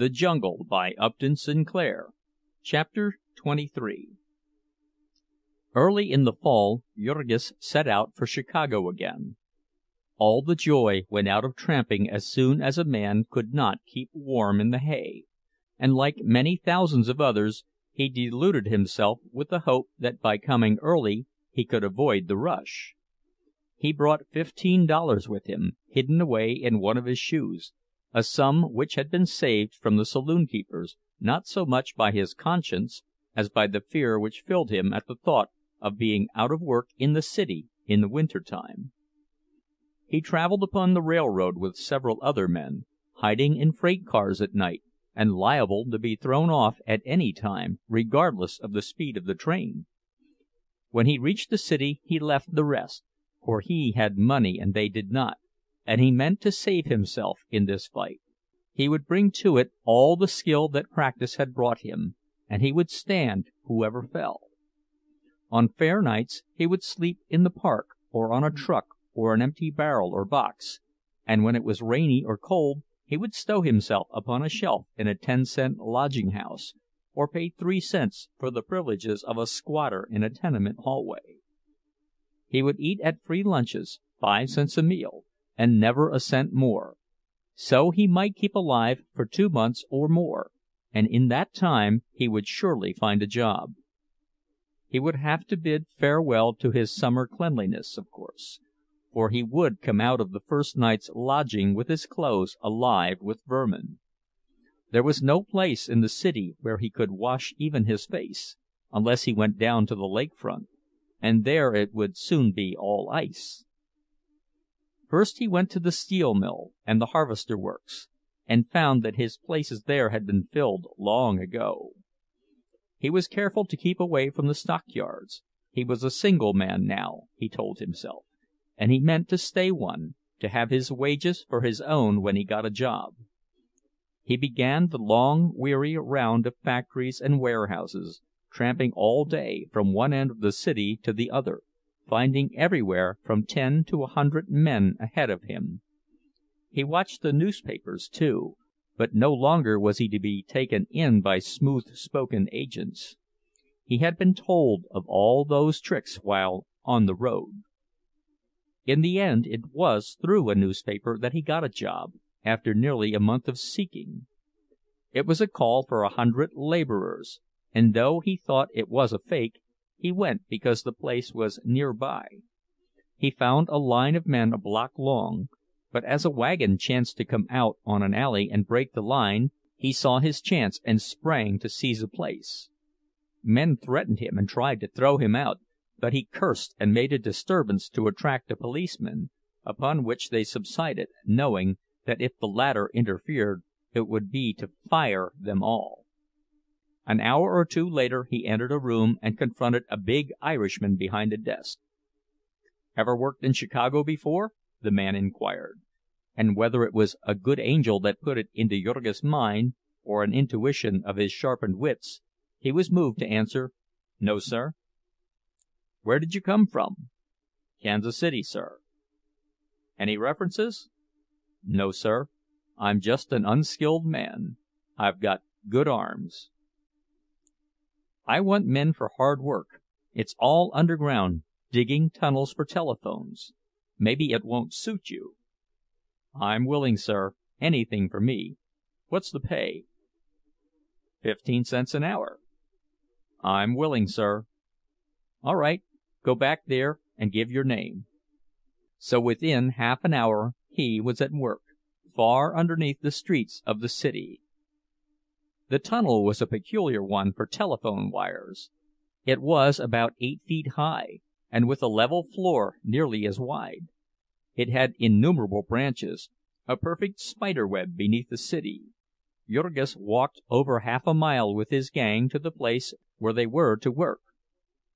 THE JUNGLE by Upton Sinclair. Chapter 23. Early in the fall Jurgis set out for Chicago again. All the joy went out of tramping as soon as a man could not keep warm in the hay, and like many thousands of others, he deluded himself with the hope that by coming early he could avoid the rush. He brought $15 with him, hidden away in one of his shoes, a sum which had been saved from the saloon keepers, not so much by his conscience as by the fear which filled him at the thought of being out of work in the city in the winter time. He traveled upon the railroad with several other men, hiding in freight cars at night, and liable to be thrown off at any time, regardless of the speed of the train. When he reached the city he left the rest, for he had money and they did not, and he meant to save himself in this fight. He would bring to it all the skill that practice had brought him, and he would stand whoever fell. On fair nights he would sleep in the park, or on a truck, or an empty barrel or box, and when it was rainy or cold he would stow himself upon a shelf in a 10-cent lodging-house, or pay 3 cents for the privileges of a squatter in a tenement hallway. He would eat at free lunches, 5 cents a meal, and never a cent more. So he might keep alive for 2 months or more, and in that time he would surely find a job. He would have to bid farewell to his summer cleanliness, of course, for he would come out of the first night's lodging with his clothes alive with vermin. There was no place in the city where he could wash even his face, unless he went down to the lakefront, and there it would soon be all ice. First he went to the steel mill and the harvester works, and found that his places there had been filled long ago. He was careful to keep away from the stockyards. He was a single man now, he told himself, and he meant to stay one, to have his wages for his own when he got a job. He began the long, weary round of factories and warehouses, tramping all day from one end of the city to the other, finding everywhere from 10 to 100 men ahead of him. He watched the newspapers, too, but no longer was he to be taken in by smooth-spoken agents. He had been told of all those tricks while on the road. In the end it was through a newspaper that he got a job, after nearly a month of seeking. It was a call for 100 laborers, and though he thought it was a fake, he went because the place was nearby. He found a line of men a block long, but as a wagon chanced to come out on an alley and break the line, he saw his chance and sprang to seize a place. Men threatened him and tried to throw him out, but he cursed and made a disturbance to attract a policeman, upon which they subsided, knowing that if the latter interfered it would be to fire them all. An hour or two later he entered a room and confronted a big Irishman behind a desk. "Ever worked in Chicago before?" the man inquired, and whether it was a good angel that put it into Jurgis' mind, or an intuition of his sharpened wits, he was moved to answer, "No, sir." "Where did you come from?" "Kansas City, sir." "Any references?" "No, sir. I'm just an unskilled man. I've got good arms." "I want men for hard work. It's all underground, digging tunnels for telephones. Maybe it won't suit you." "I'm willing, sir. Anything for me. What's the pay?" 15 cents an hour. "I'm willing, sir." "All right, go back there and give your name." So within half an hour he was at work, far underneath the streets of the city. The tunnel was a peculiar one for telephone wires. It was about 8 feet high, and with a level floor nearly as wide. It had innumerable branches, a perfect spider-web beneath the city. Jurgis walked over half a mile with his gang to the place where they were to work.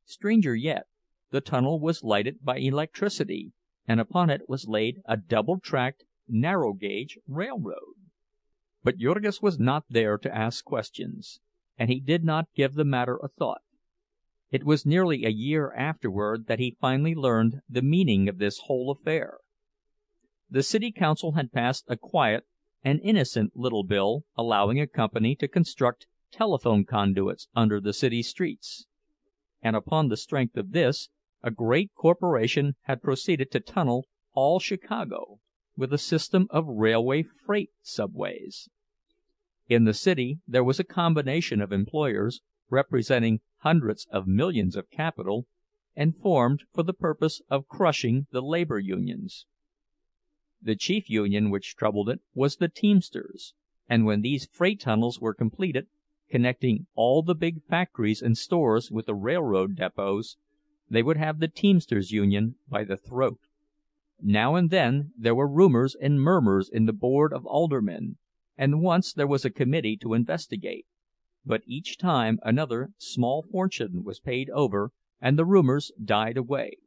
Stranger yet, the tunnel was lighted by electricity, and upon it was laid a double-tracked, narrow-gauge railroad. But Jurgis was not there to ask questions, and he did not give the matter a thought. It was nearly a year afterward that he finally learned the meaning of this whole affair. The city council had passed a quiet an innocent little bill allowing a company to construct telephone conduits under the city streets; and upon the strength of this, a great corporation had proceeded to tunnel all Chicago, with a system of railway freight subways. In the city there was a combination of employers, representing hundreds of millions of capital, and formed for the purpose of crushing the labor unions. The chief union which troubled it was the Teamsters, and when these freight tunnels were completed, connecting all the big factories and stores with the railroad depots, they would have the Teamsters Union by the throat. Now and then there were rumors and murmurs in the board of aldermen, and once there was a committee to investigate, but each time another small fortune was paid over and the rumors died away,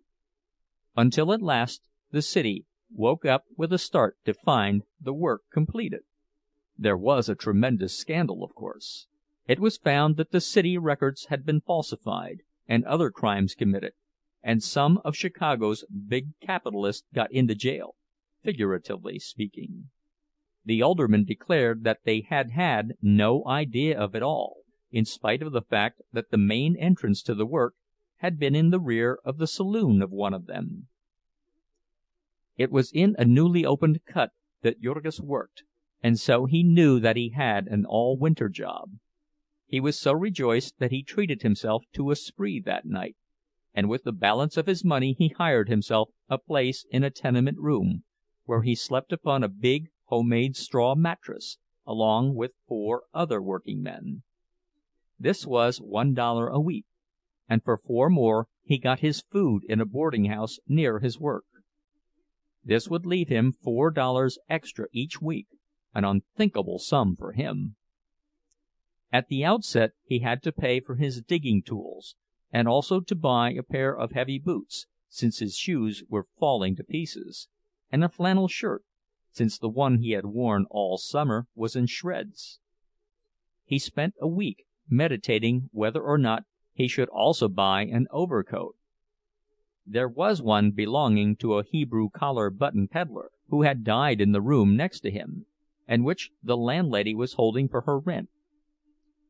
until at last the city woke up with a start to find the work completed. There was a tremendous scandal, of course. It was found that the city records had been falsified, and other crimes committed, and some of Chicago's big capitalists got into jail, figuratively speaking. The aldermen declared that they had had no idea of it all, in spite of the fact that the main entrance to the work had been in the rear of the saloon of one of them. It was in a newly opened cut that Jurgis worked, and so he knew that he had an all-winter job. He was so rejoiced that he treated himself to a spree that night, and with the balance of his money he hired himself a place in a tenement room, where he slept upon a big homemade straw mattress, along with 4 other working men. This was $1 a week, and for 4 more he got his food in a boarding house near his work. This would leave him $4 extra each week, an unthinkable sum for him. At the outset he had to pay for his digging tools, and also to buy a pair of heavy boots, since his shoes were falling to pieces, and a flannel shirt, since the one he had worn all summer was in shreds. He spent a week meditating whether or not he should also buy an overcoat. There was one belonging to a Hebrew collar-button peddler, who had died in the room next to him, and which the landlady was holding for her rent.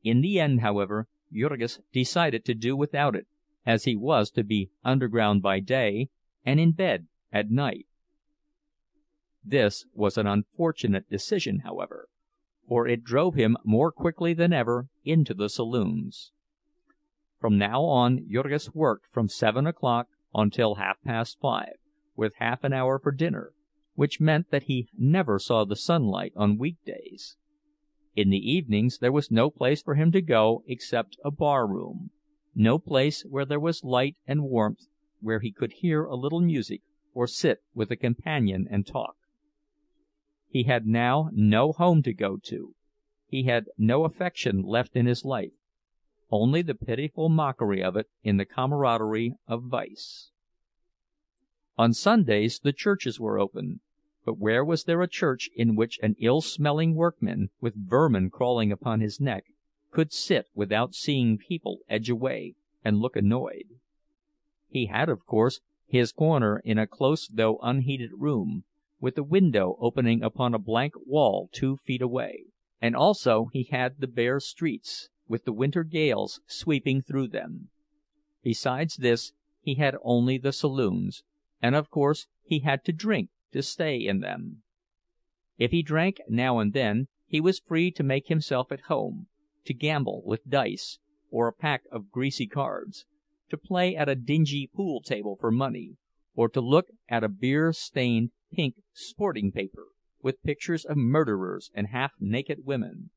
In the end, however, Jurgis decided to do without it, as he was to be underground by day and in bed at night. This was an unfortunate decision, however, for it drove him more quickly than ever into the saloons. From now on Jurgis worked from 7 o'clock until 5:30, with half an hour for dinner, which meant that he never saw the sunlight on weekdays. In the evenings there was no place for him to go except a bar-room, no place where there was light and warmth, where he could hear a little music or sit with a companion and talk. He had now no home to go to, he had no affection left in his life, only the pitiful mockery of it in the camaraderie of vice. On Sundays the churches were open, but where was there a church in which an ill-smelling workman, with vermin crawling upon his neck, could sit without seeing people edge away and look annoyed? He had, of course, his corner in a close though unheated room, with a window opening upon a blank wall 2 feet away, and also he had the bare streets, with the winter gales sweeping through them. Besides this, he had only the saloons, and of course he had to drink to stay in them. If he drank now and then, he was free to make himself at home, to gamble with dice or a pack of greasy cards, to play at a dingy pool table for money, or to look at a beer-stained pink sporting paper with pictures of murderers and half-naked women.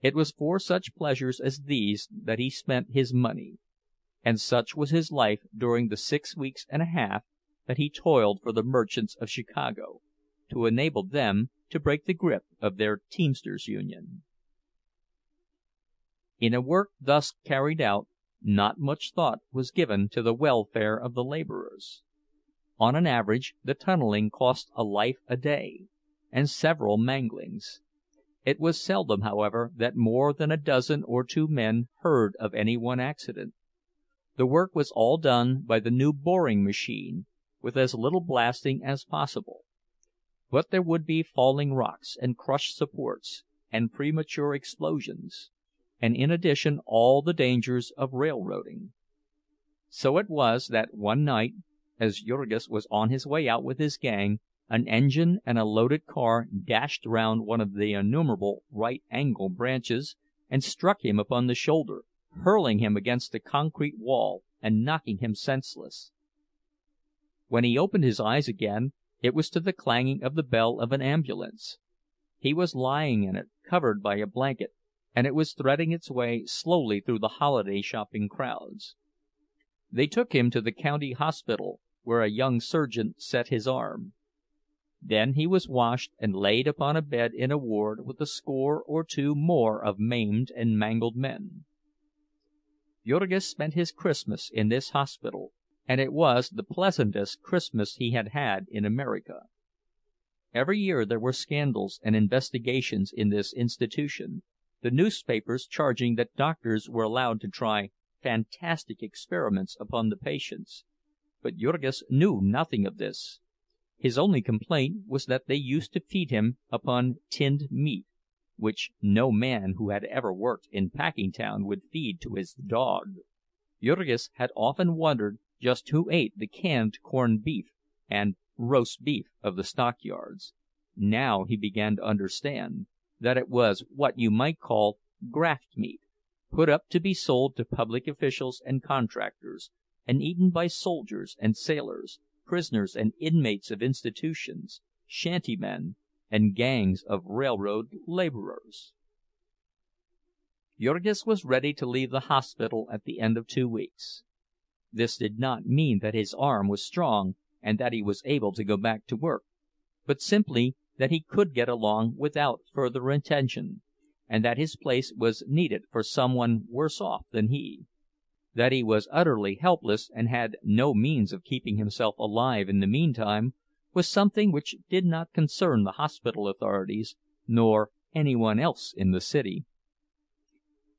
It was for such pleasures as these that he spent his money, and such was his life during the 6 weeks and a half that he toiled for the merchants of Chicago, to enable them to break the grip of their Teamsters Union. In a work thus carried out, not much thought was given to the welfare of the laborers. On an average, the tunneling cost a life a day, and several manglings. It was seldom, however, that more than a dozen or 2 men heard of any one accident. The work was all done by the new boring machine, with as little blasting as possible. But there would be falling rocks and crushed supports and premature explosions, and in addition all the dangers of railroading. So it was that one night, as Jurgis was on his way out with his gang, an engine and a loaded car dashed round one of the innumerable right-angle branches and struck him upon the shoulder, hurling him against the concrete wall and knocking him senseless. When he opened his eyes again, it was to the clanging of the bell of an ambulance. He was lying in it, covered by a blanket, and it was threading its way slowly through the holiday shopping crowds. They took him to the county hospital, where a young surgeon set his arm. Then he was washed and laid upon a bed in a ward with a score or two more of maimed and mangled men. Jurgis spent his Christmas in this hospital, and it was the pleasantest Christmas he had had in America. Every year there were scandals and investigations in this institution, the newspapers charging that doctors were allowed to try fantastic experiments upon the patients. But Jurgis knew nothing of this. His only complaint was that they used to feed him upon tinned meat, which no man who had ever worked in Packingtown would feed to his dog. Jurgis had often wondered just who ate the canned corned beef and roast beef of the stockyards. Now he began to understand that it was what you might call graft meat, put up to be sold to public officials and contractors, and eaten by soldiers and sailors, prisoners and inmates of institutions, shantymen, and gangs of railroad laborers. Jurgis was ready to leave the hospital at the end of 2 weeks. This did not mean that his arm was strong and that he was able to go back to work, but simply that he could get along without further attention, and that his place was needed for someone worse off than he. That he was utterly helpless and had no means of keeping himself alive in the meantime was something which did not concern the hospital authorities, nor anyone else in the city.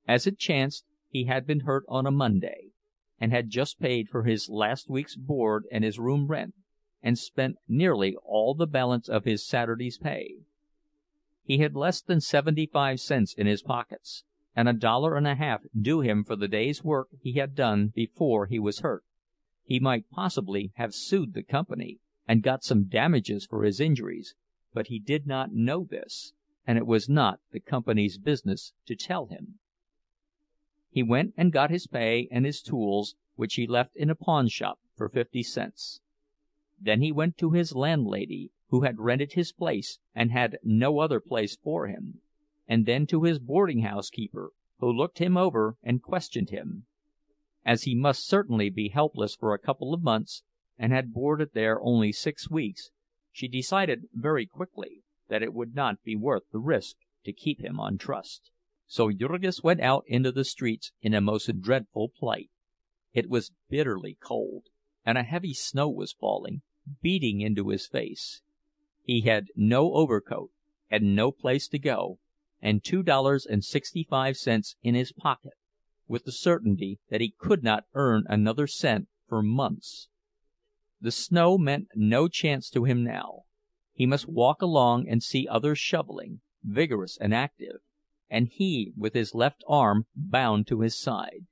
As it chanced, he had been hurt on a Monday, and had just paid for his last week's board and his room rent, and spent nearly all the balance of his Saturday's pay. He had less than 75 cents in his pockets, and $1.50 due him for the day's work he had done before he was hurt. He might possibly have sued the company and got some damages for his injuries, but he did not know this, and it was not the company's business to tell him. He went and got his pay and his tools, which he left in a pawnshop for 50 cents. Then he went to his landlady, who had rented his place and had no other place for him, and then to his boarding-house keeper, who looked him over and questioned him. As he must certainly be helpless for a couple of months, and had boarded there only 6 weeks, she decided very quickly that it would not be worth the risk to keep him on trust. So Jurgis went out into the streets in a most dreadful plight. It was bitterly cold, and a heavy snow was falling, beating into his face. He had no overcoat, and no place to go, and $2.65 in his pocket, with the certainty that he could not earn another cent for months. The snow meant no chance to him now. He must walk along and see others shoveling, vigorous and active, and he with his left arm bound to his side.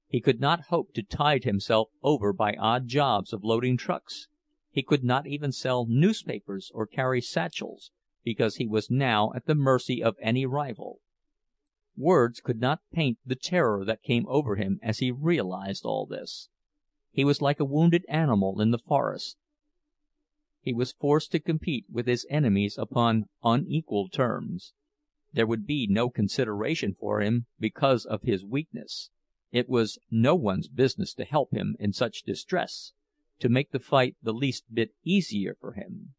He could not hope to tide himself over by odd jobs of loading trucks. He could not even sell newspapers or carry satchels, because he was now at the mercy of any rival. Words could not paint the terror that came over him as he realized all this. He was like a wounded animal in the forest. He was forced to compete with his enemies upon unequal terms. There would be no consideration for him because of his weakness. It was no one's business to help him in such distress, to make the fight the least bit easier for him.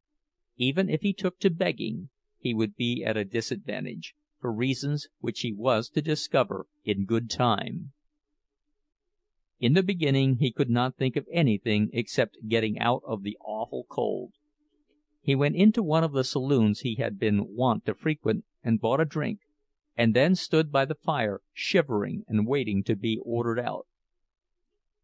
Even if he took to begging, he would be at a disadvantage, for reasons which he was to discover in good time. In the beginning he could not think of anything except getting out of the awful cold. He went into one of the saloons he had been wont to frequent and bought a drink, and then stood by the fire shivering and waiting to be ordered out.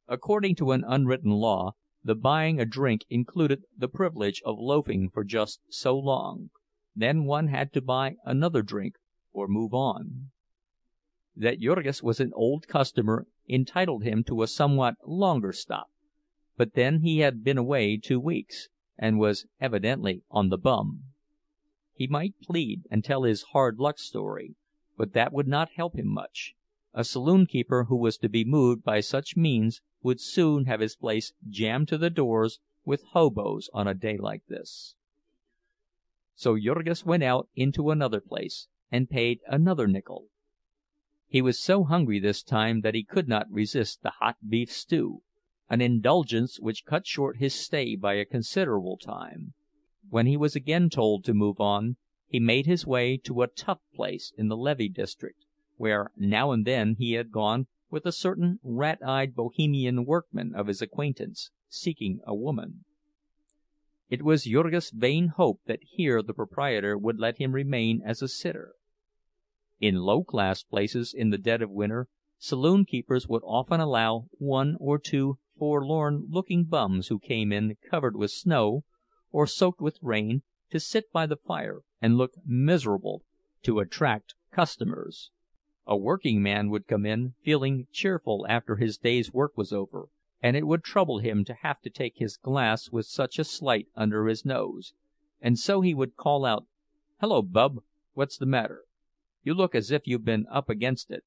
According to an unwritten law, The buying a drink included the privilege of loafing for just so long; then one had to buy another drink or move on. That Jurgis was an old customer entitled him to a somewhat longer stop, but then he had been away 2 weeks, and was evidently on the bum. He might plead and tell his hard luck story, but that would not help him much. A saloon keeper who was to be moved by such means would soon have his place jammed to the doors with hoboes on a day like this. So Jurgis went out into another place and paid another nickel. He was so hungry this time that he could not resist the hot beef stew, an indulgence which cut short his stay by a considerable time. When he was again told to move on, he made his way to a tough place in the Levee district, where now and then he had gone with a certain rat-eyed Bohemian workman of his acquaintance, seeking a woman. It was Jurgis' vain hope that here the proprietor would let him remain as a sitter. In low-class places in the dead of winter, saloon-keepers would often allow 1 or 2 forlorn-looking bums who came in covered with snow or soaked with rain to sit by the fire and look miserable to attract customers. A working man would come in feeling cheerful after his day's work was over, and it would trouble him to have to take his glass with such a sight under his nose, and so he would call out, "Hello, bub, what's the matter? You look as if you've been up against it."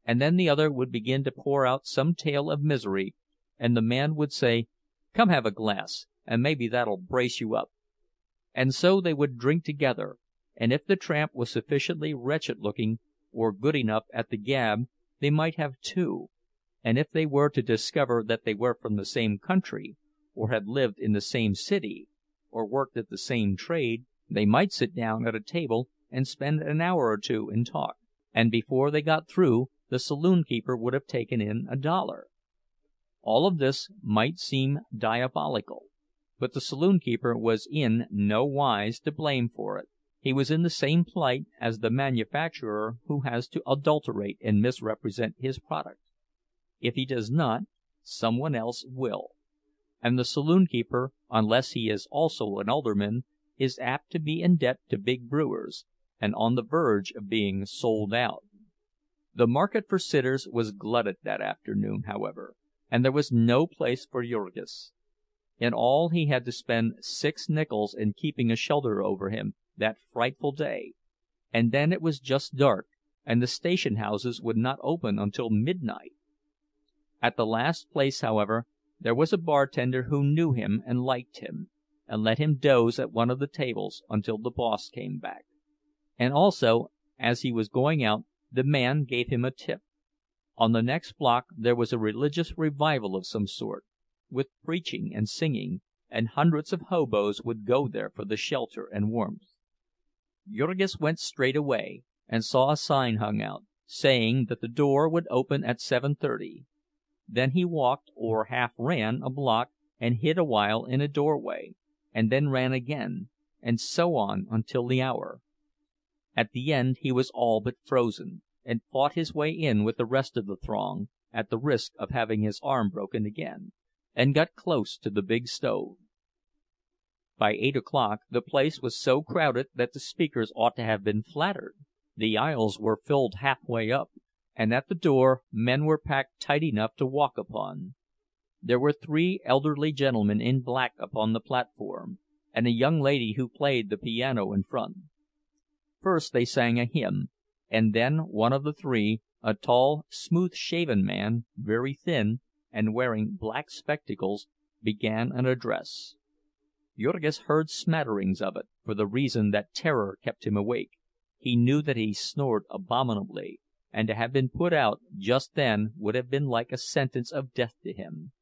And then the other would begin to pour out some tale of misery, and the man would say, "Come have a glass, and maybe that'll brace you up." And so they would drink together, and if the tramp was sufficiently wretched-looking or good enough at the gab, they might have 2, and if they were to discover that they were from the same country, or had lived in the same city, or worked at the same trade, they might sit down at a table and spend an hour or 2 in talk, and before they got through the saloon-keeper would have taken in $1. All of this might seem diabolical, but the saloon-keeper was in no wise to blame for it. He was in the same plight as the manufacturer who has to adulterate and misrepresent his product. If he does not, someone else will. And the saloon-keeper, unless he is also an alderman, is apt to be in debt to big brewers, and on the verge of being sold out. The market for sitters was glutted that afternoon, however, and there was no place for Jurgis. In all he had to spend 6 nickels in keeping a shelter over him that frightful day, and then it was just dark, and the station houses would not open until midnight. At the last place, however, there was a bartender who knew him and liked him, and let him doze at one of the tables until the boss came back. And also, as he was going out, the man gave him a tip. On the next block there was a religious revival of some sort, with preaching and singing, and hundreds of hoboes would go there for the shelter and warmth. Jurgis went straight away, and saw a sign hung out, saying that the door would open at 7:30. Then he walked, or half ran, a block, and hid a while in a doorway, and then ran again, and so on until the hour. At the end he was all but frozen, and fought his way in with the rest of the throng, at the risk of having his arm broken again, and got close to the big stove. By 8 o'clock the place was so crowded that the speakers ought to have been flattered. The aisles were filled halfway up, and at the door men were packed tight enough to walk upon. There were 3 elderly gentlemen in black upon the platform, and a young lady who played the piano in front. First they sang a hymn, and then one of the 3, a tall, smooth-shaven man, very thin, and wearing black spectacles, began an address. Jurgis heard smatterings of it, for the reason that terror kept him awake. He knew that he snored abominably, and to have been put out just then would have been like a sentence of death to him.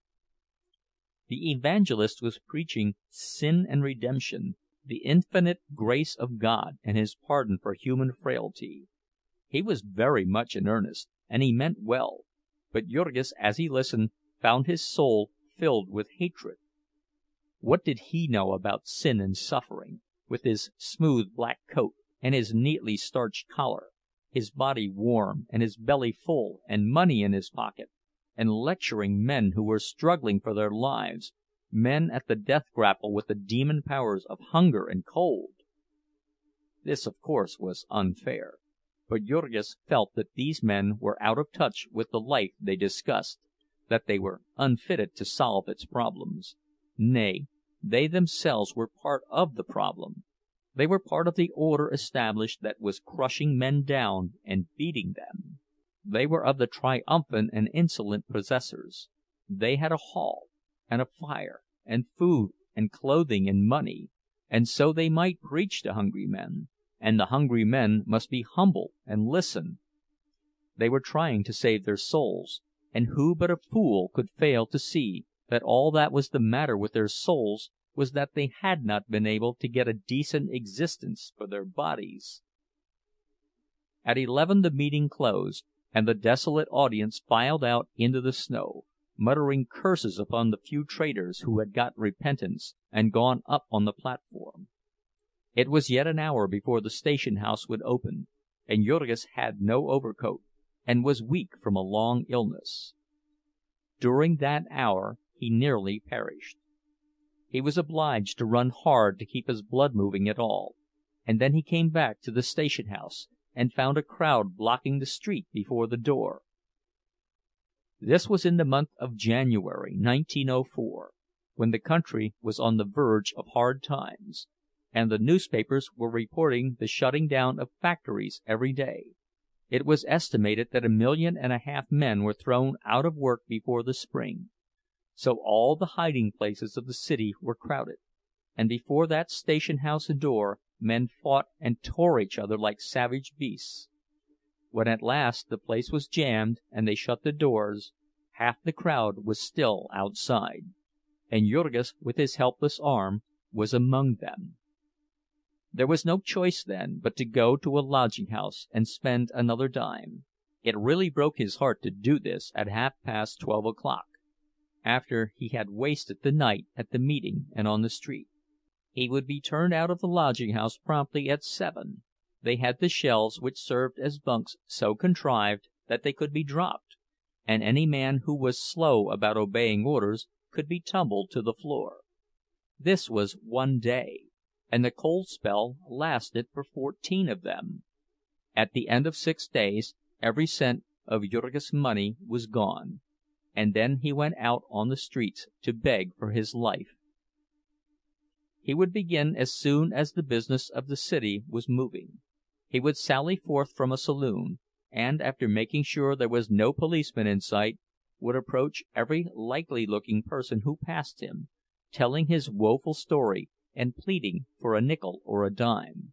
The evangelist was preaching sin and redemption, the infinite grace of God and his pardon for human frailty. He was very much in earnest, and he meant well, but Jurgis, as he listened, found his soul filled with hatred. What did he know about sin and suffering, with his smooth black coat and his neatly starched collar, his body warm and his belly full and money in his pocket, and lecturing men who were struggling for their lives, men at the death grapple with the demon powers of hunger and cold. This, of course, was unfair, but Jurgis felt that these men were out of touch with the life they discussed, that they were unfitted to solve its problems. Nay, they themselves were part of the problem. They were part of the order established that was crushing men down and beating them. They were of the triumphant and insolent possessors. They had a hall, and a fire, and food, and clothing, and money, and so they might preach to hungry men, and the hungry men must be humble and listen. They were trying to save their souls, and who but a fool could fail to see that all that was the matter with their souls was that they had not been able to get a decent existence for their bodies? At 11 the meeting closed, and the desolate audience filed out into the snow, muttering curses upon the few traders who had got repentance and gone up on the platform. It was yet an hour before the station house would open, and Jurgis had no overcoat, and was weak from a long illness. During that hour he nearly perished. He was obliged to run hard to keep his blood moving at all, and then he came back to the station house and found a crowd blocking the street before the door. This was in the month of January, 1904, when the country was on the verge of hard times, and the newspapers were reporting the shutting down of factories every day. It was estimated that 1.5 million men were thrown out of work before the spring. So all the hiding places of the city were crowded, and before that station house door men fought and tore each other like savage beasts. When at last the place was jammed and they shut the doors, half the crowd was still outside, and Jurgis, with his helpless arm, was among them. There was no choice then but to go to a lodging-house and spend another dime. It really broke his heart to do this at 12:30 o'clock, after he had wasted the night at the meeting and on the street. He would be turned out of the lodging-house promptly at 7. They had the shelves which served as bunks so contrived that they could be dropped, and any man who was slow about obeying orders could be tumbled to the floor. This was one day, and the cold spell lasted for 14 of them. At the end of 6 days, every cent of Jurgis' money was gone, and then he went out on the streets to beg for his life. He would begin as soon as the business of the city was moving. He would sally forth from a saloon, and after making sure there was no policeman in sight, would approach every likely-looking person who passed him, telling his woeful story and pleading for a nickel or a dime.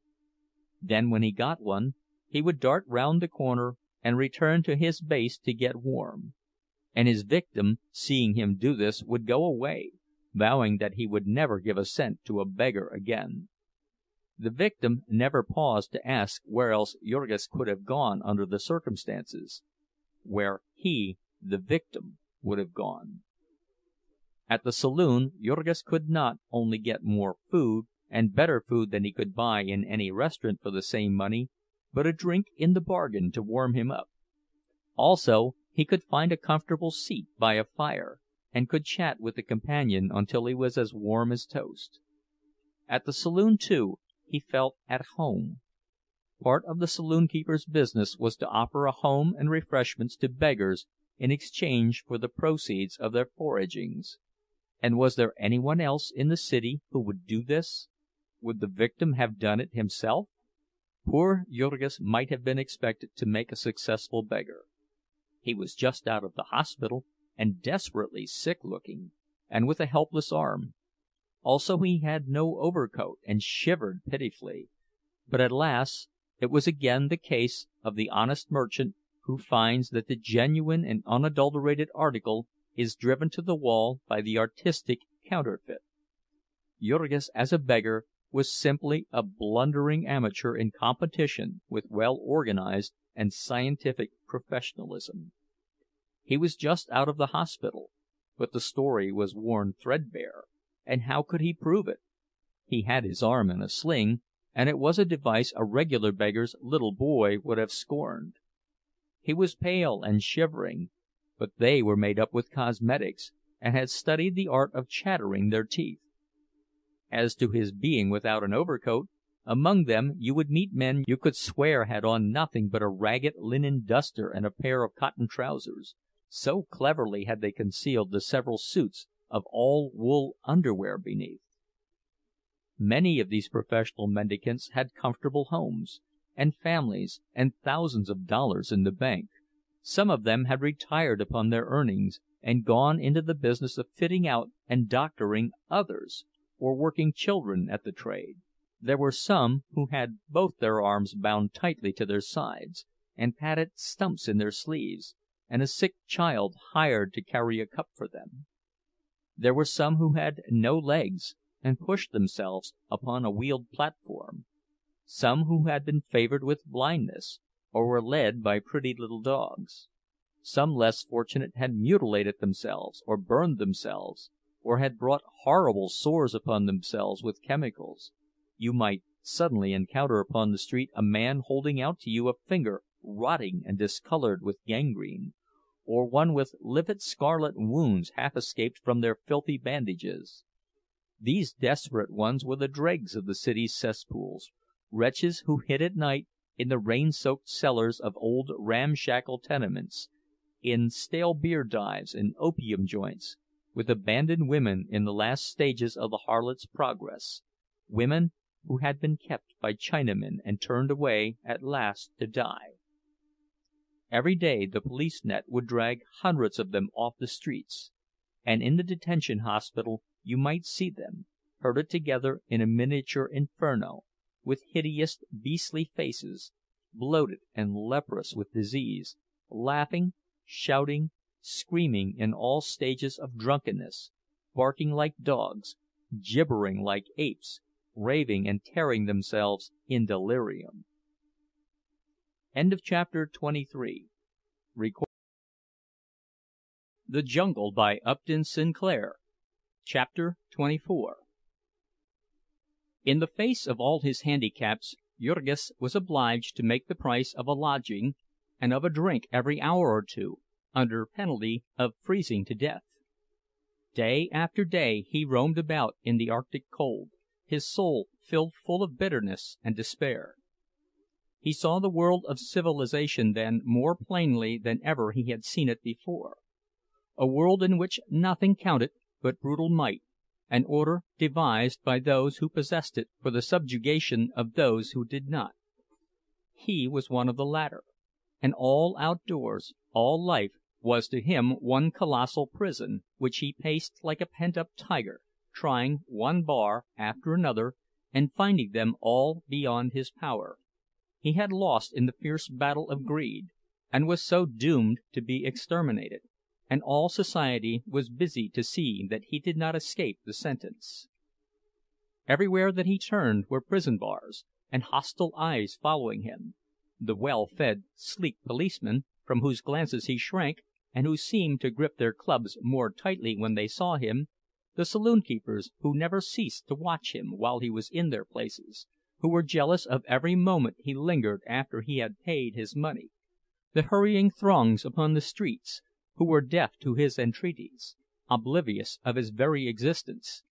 Then, when he got one, he would dart round the corner and return to his base to get warm. And his victim, seeing him do this, would go away, vowing that he would never give a cent to a beggar again. The victim never paused to ask where else Jurgis could have gone under the circumstances, where he, the victim, would have gone. At the saloon Jurgis could not only get more food, and better food than he could buy in any restaurant for the same money, but a drink in the bargain to warm him up. Also, he could find a comfortable seat by a fire, and could chat with a companion until he was as warm as toast. At the saloon, too, he felt at home. Part of the saloon-keeper's business was to offer a home and refreshments to beggars in exchange for the proceeds of their foragings. And was there anyone else in the city who would do this? Would the victim have done it himself? Poor Jurgis might have been expected to make a successful beggar. He was just out of the hospital, and desperately sick-looking, and with a helpless arm. Also he had no overcoat, and shivered pitifully. But alas, it was again the case of the honest merchant who finds that the genuine and unadulterated article is driven to the wall by the artistic counterfeit. Jurgis, as a beggar, was simply a blundering amateur in competition with well-organized and scientific professionalism. He was just out of the hospital, but the story was worn threadbare, and how could he prove it? He had his arm in a sling, and it was a device a regular beggar's little boy would have scorned. He was pale and shivering, but they were made up with cosmetics, and had studied the art of chattering their teeth. As to his being without an overcoat, among them you would meet men you could swear had on nothing but a ragged linen duster and a pair of cotton trousers, so cleverly had they concealed the several suits of all wool underwear beneath. Many of these professional mendicants had comfortable homes, and families, and thousands of dollars in the bank. Some of them had retired upon their earnings, and gone into the business of fitting out and doctoring others, or working children at the trade. There were some who had both their arms bound tightly to their sides, and padded stumps in their sleeves, and a sick child hired to carry a cup for them. There were some who had no legs, and pushed themselves upon a wheeled platform; some who had been favored with blindness, or were led by pretty little dogs. Some less fortunate had mutilated themselves, or burned themselves, or had brought horrible sores upon themselves with chemicals. You might suddenly encounter upon the street a man holding out to you a finger rotting and discolored with gangrene, or one with livid scarlet wounds half escaped from their filthy bandages. These desperate ones were the dregs of the city's cesspools, wretches who hid at night in the rain-soaked cellars of old ramshackle tenements, in stale beer dives and opium joints, with abandoned women in the last stages of the harlot's progress, women who had been kept by Chinamen and turned away at last to die. Every day the police net would drag hundreds of them off the streets, and in the detention hospital you might see them, herded together in a miniature inferno, with hideous, beastly faces, bloated and leprous with disease, laughing, shouting, screaming in all stages of drunkenness, barking like dogs, gibbering like apes, raving and tearing themselves in delirium. End of chapter 23. The Jungle by Upton Sinclair. Chapter 24. In the face of all his handicaps, Jurgis was obliged to make the price of a lodging and of a drink every hour or two, under penalty of freezing to death. Day after day he roamed about in the Arctic cold, his soul filled full of bitterness and despair. He saw the world of civilization then more plainly than ever he had seen it before, a world in which nothing counted but brutal might, an order devised by those who possessed it for the subjugation of those who did not. He was one of the latter, and all outdoors, all life, was to him one colossal prison, which he paced like a pent-up tiger, trying one bar after another, and finding them all beyond his power. He had lost in the fierce battle of greed, and was so doomed to be exterminated, and all society was busy to see that he did not escape the sentence. Everywhere that he turned were prison bars, and hostile eyes following him: the well-fed, sleek policemen, from whose glances he shrank, and who seemed to grip their clubs more tightly when they saw him; the saloon-keepers, who never ceased to watch him while he was in their places, who were jealous of every moment he lingered after he had paid his money; the hurrying throngs upon the streets, who were deaf to his entreaties, oblivious of his very existence,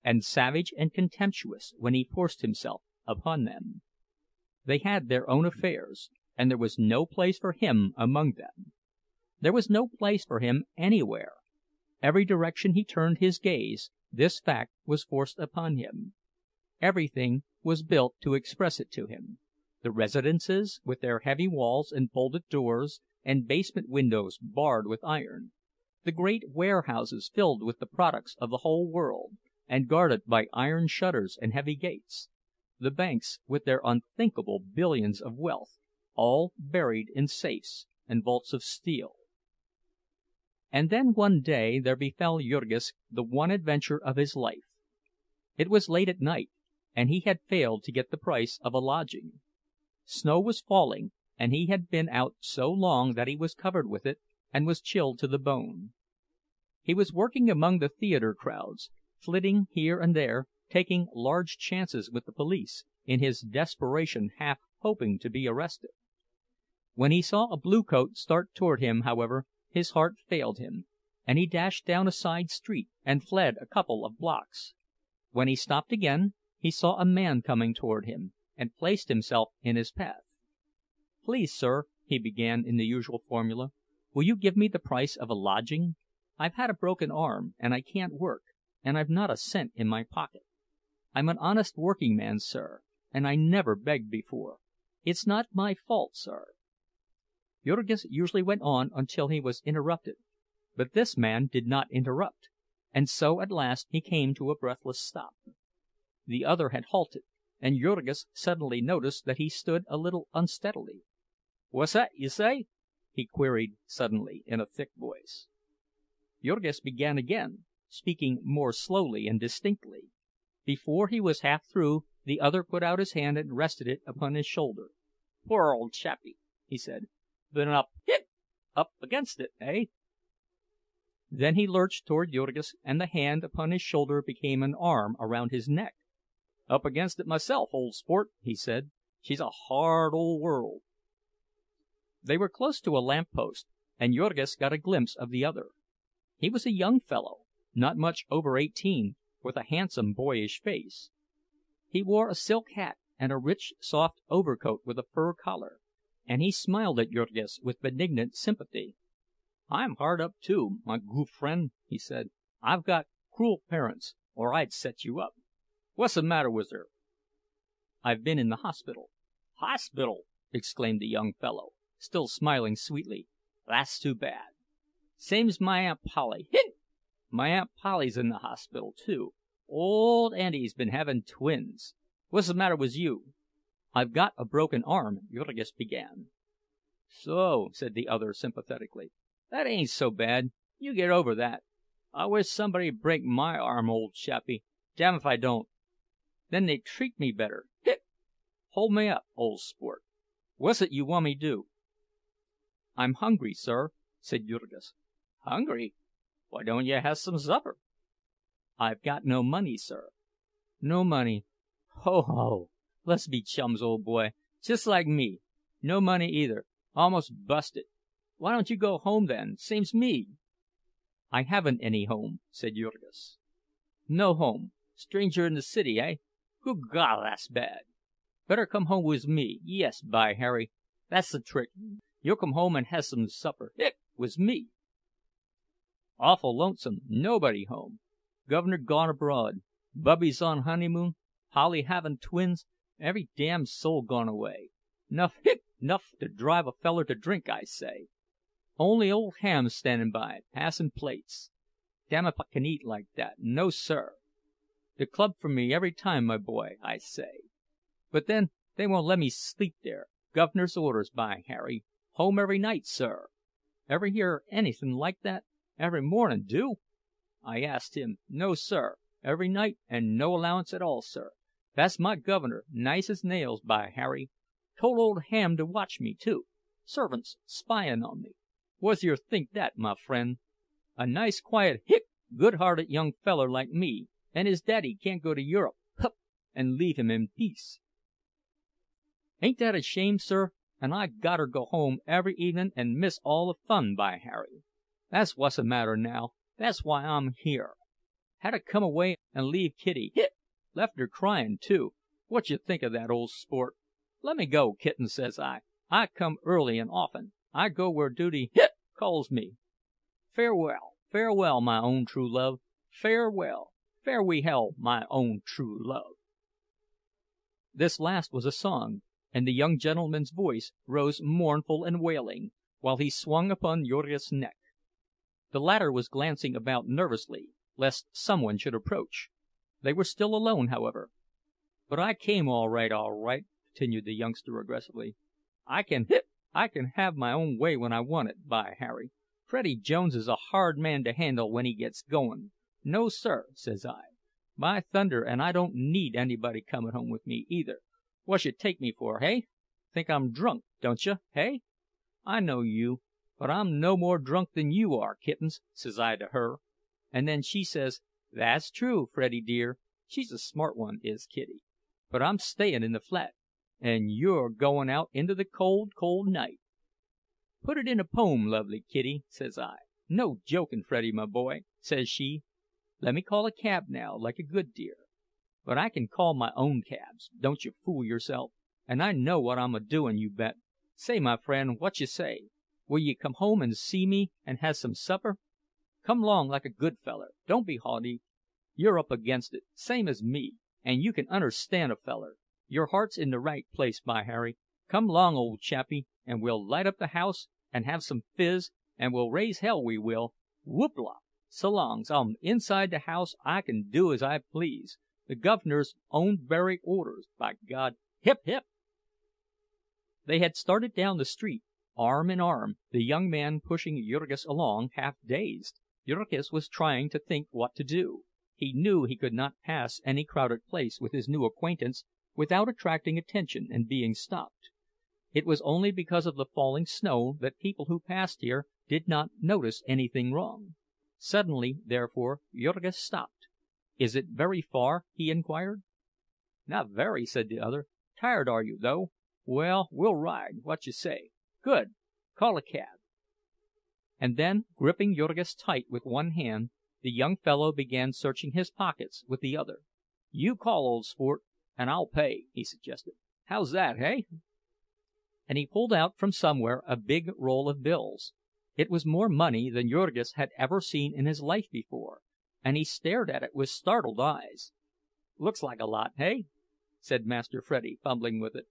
and savage and contemptuous when he forced himself upon them. They had their own affairs, and there was no place for him among them. There was no place for him anywhere. Every direction he turned his gaze, this fact was forced upon him. Everything was built to express it to him. The residences, with their heavy walls and bolted doors, and basement windows barred with iron; the great warehouses filled with the products of the whole world, and guarded by iron shutters and heavy gates; the banks, with their unthinkable billions of wealth, all buried in safes and vaults of steel. And then one day there befell Jurgis the one adventure of his life. It was late at night, and he had failed to get the price of a lodging. Snow was falling, and he had been out so long that he was covered with it, and was chilled to the bone. He was working among the theater crowds, flitting here and there, taking large chances with the police, in his desperation half hoping to be arrested. When he saw a bluecoat start toward him, however, his heart failed him, and he dashed down a side street and fled a couple of blocks. When he stopped again, he saw a man coming toward him, and placed himself in his path. "Please, sir," he began in the usual formula, "will you give me the price of a lodging? I've had a broken arm, and I can't work, and I've not a cent in my pocket. I'm an honest working man, sir, and I never begged before. It's not my fault, sir." Jurgis usually went on until he was interrupted, but this man did not interrupt, and so at last he came to a breathless stop. The other had halted, and Jurgis suddenly noticed that he stood a little unsteadily. "What's that you say?" he queried suddenly, in a thick voice. Jurgis began again, speaking more slowly and distinctly. Before he was half through, the other put out his hand and rested it upon his shoulder. "Poor old chappie," he said. "Been up against it, eh?" Then he lurched toward Jurgis, and the hand upon his shoulder became an arm around his neck. "Up against it myself, old sport," he said. "She's a hard old world." They were close to a lamp-post, and Jurgis got a glimpse of the other. He was a young fellow, not much over 18, with a handsome, boyish face. He wore a silk hat and a rich, soft overcoat with a fur collar, and he smiled at Jurgis with benignant sympathy. "I'm hard up too, my goof friend," he said. "I've got cruel parents, or I'd set you up. What's the matter with her?" "I've been in the hospital." "Hospital!" exclaimed the young fellow, still smiling sweetly. "That's too bad. Same's my Aunt Polly. Hic! My Aunt Polly's in the hospital, too. Old Auntie's been having twins. What's the matter with you?" "I've got a broken arm," Jurgis began. "So," said the other sympathetically. "That ain't so bad. You get over that. I wish somebody'd break my arm, old chappie. Damn if I don't. Then they'd treat me better. Hic! Hold me up, old sport. What's it you want me do?" "I'm hungry, sir," said Jurgis. "Hungry? Why don't you have some supper?" "I've got no money, sir." "No money? Ho, ho! Let's be chums, old boy. Just like me. No money either. Almost busted. Why don't you go home then, same's me?" "I haven't any home," said Jurgis. "No home? Stranger in the city, eh? Good God, that's bad. Better come home wiz me. Yes, by Harry, that's the trick. You'll come home and have some supper, wiz me." "Awful lonesome. Nobody home. Governor gone abroad. Bubby's on honeymoon. Polly having twins. Every damn soul gone away. Nuff to drive a feller to drink, I say. Only old Ham standing by, passing plates. Damn if I can eat like that. No, sir. The club for me every time, my boy, I say. But then they won't let me sleep there. Guv'ner's orders, by Harry. Home every night, sir. Ever hear anything like that? Every morning, do? I asked him. No, sir. Every night, and no allowance at all, sir. That's my governor, nice as nails, by Harry. Told old Ham to watch me, too. Servants spying on me. What's yer think that, my friend? A nice, quiet, good-hearted young feller like me, and his daddy can't go to Europe, and leave him in peace. Ain't that a shame, sir? And I gotter go home every evening and miss all the fun, by Harry. That's what's the matter now. That's why I'm here. Had to come away and leave Kitty. Left her crying, too. What you think of that, old sport? Let me go, kitten, says I. I come early and often. I go where duty calls me. Farewell, farewell, my own true love. Farewell, fare we hell, my own true love. This last was a song, and the young gentleman's voice rose mournful and wailing, while he swung upon Jurgis' neck. The latter was glancing about nervously, lest someone should approach. They were still alone, however. "But I came all right, continued the youngster aggressively. I can have my own way when I want it, by Harry. Freddie Jones is a hard man to handle when he gets going. No, sir, says I. By thunder, and I don't need anybody coming home with me, either. What you take me for, hey? Think I'm drunk, don't you, hey? I know you, but I'm no more drunk than you are, kittens, says I to her. And then she says, 'That's true, Freddie dear.' She's a smart one, is Kitty. But I'm staying in the flat, and you're going out into the cold, cold night. Put it in a poem, lovely Kitty, says I. "No jokin', Freddie, my boy," says she. "Let me call a cab now, like a good dear. But I can call my own cabs, don't you fool yourself, and I know what I'm a-doin', you bet. Say, my friend, what you say? Will you come home and see me, and have some supper? Come 'long like a good feller, don't be haughty. You're up against it, same as me, and you can understand a feller. Your heart's in the right place, by Harry. Come 'long, old chappie, and we'll light up the house, and have some fizz, and we'll raise hell, we will. Whoop-la! So long's I'm inside the house I can do as I please. The guv'ner's own very orders, by God! Hip, hip!" They had started down the street, arm in arm, the young man pushing Jurgis along, half dazed. Jurgis was trying to think what to do. He knew he could not pass any crowded place with his new acquaintance without attracting attention and being stopped. It was only because of the falling snow that people who passed here did not notice anything wrong. Suddenly, therefore, Jurgis stopped. "Is it very far?" he inquired. "Not very," said the other. "Tired are you, though? Well, we'll ride. What you say? Good! Call a cab." And then, gripping Jurgis tight with one hand, the young fellow began searching his pockets with the other. "You call, old sport, and I'll pay," he suggested. "How's that, hey?" And he pulled out from somewhere a big roll of bills. It was more money than Jurgis had ever seen in his life before, and he stared at it with startled eyes. "Looks like a lot, hey?" said Master Freddie, fumbling with it.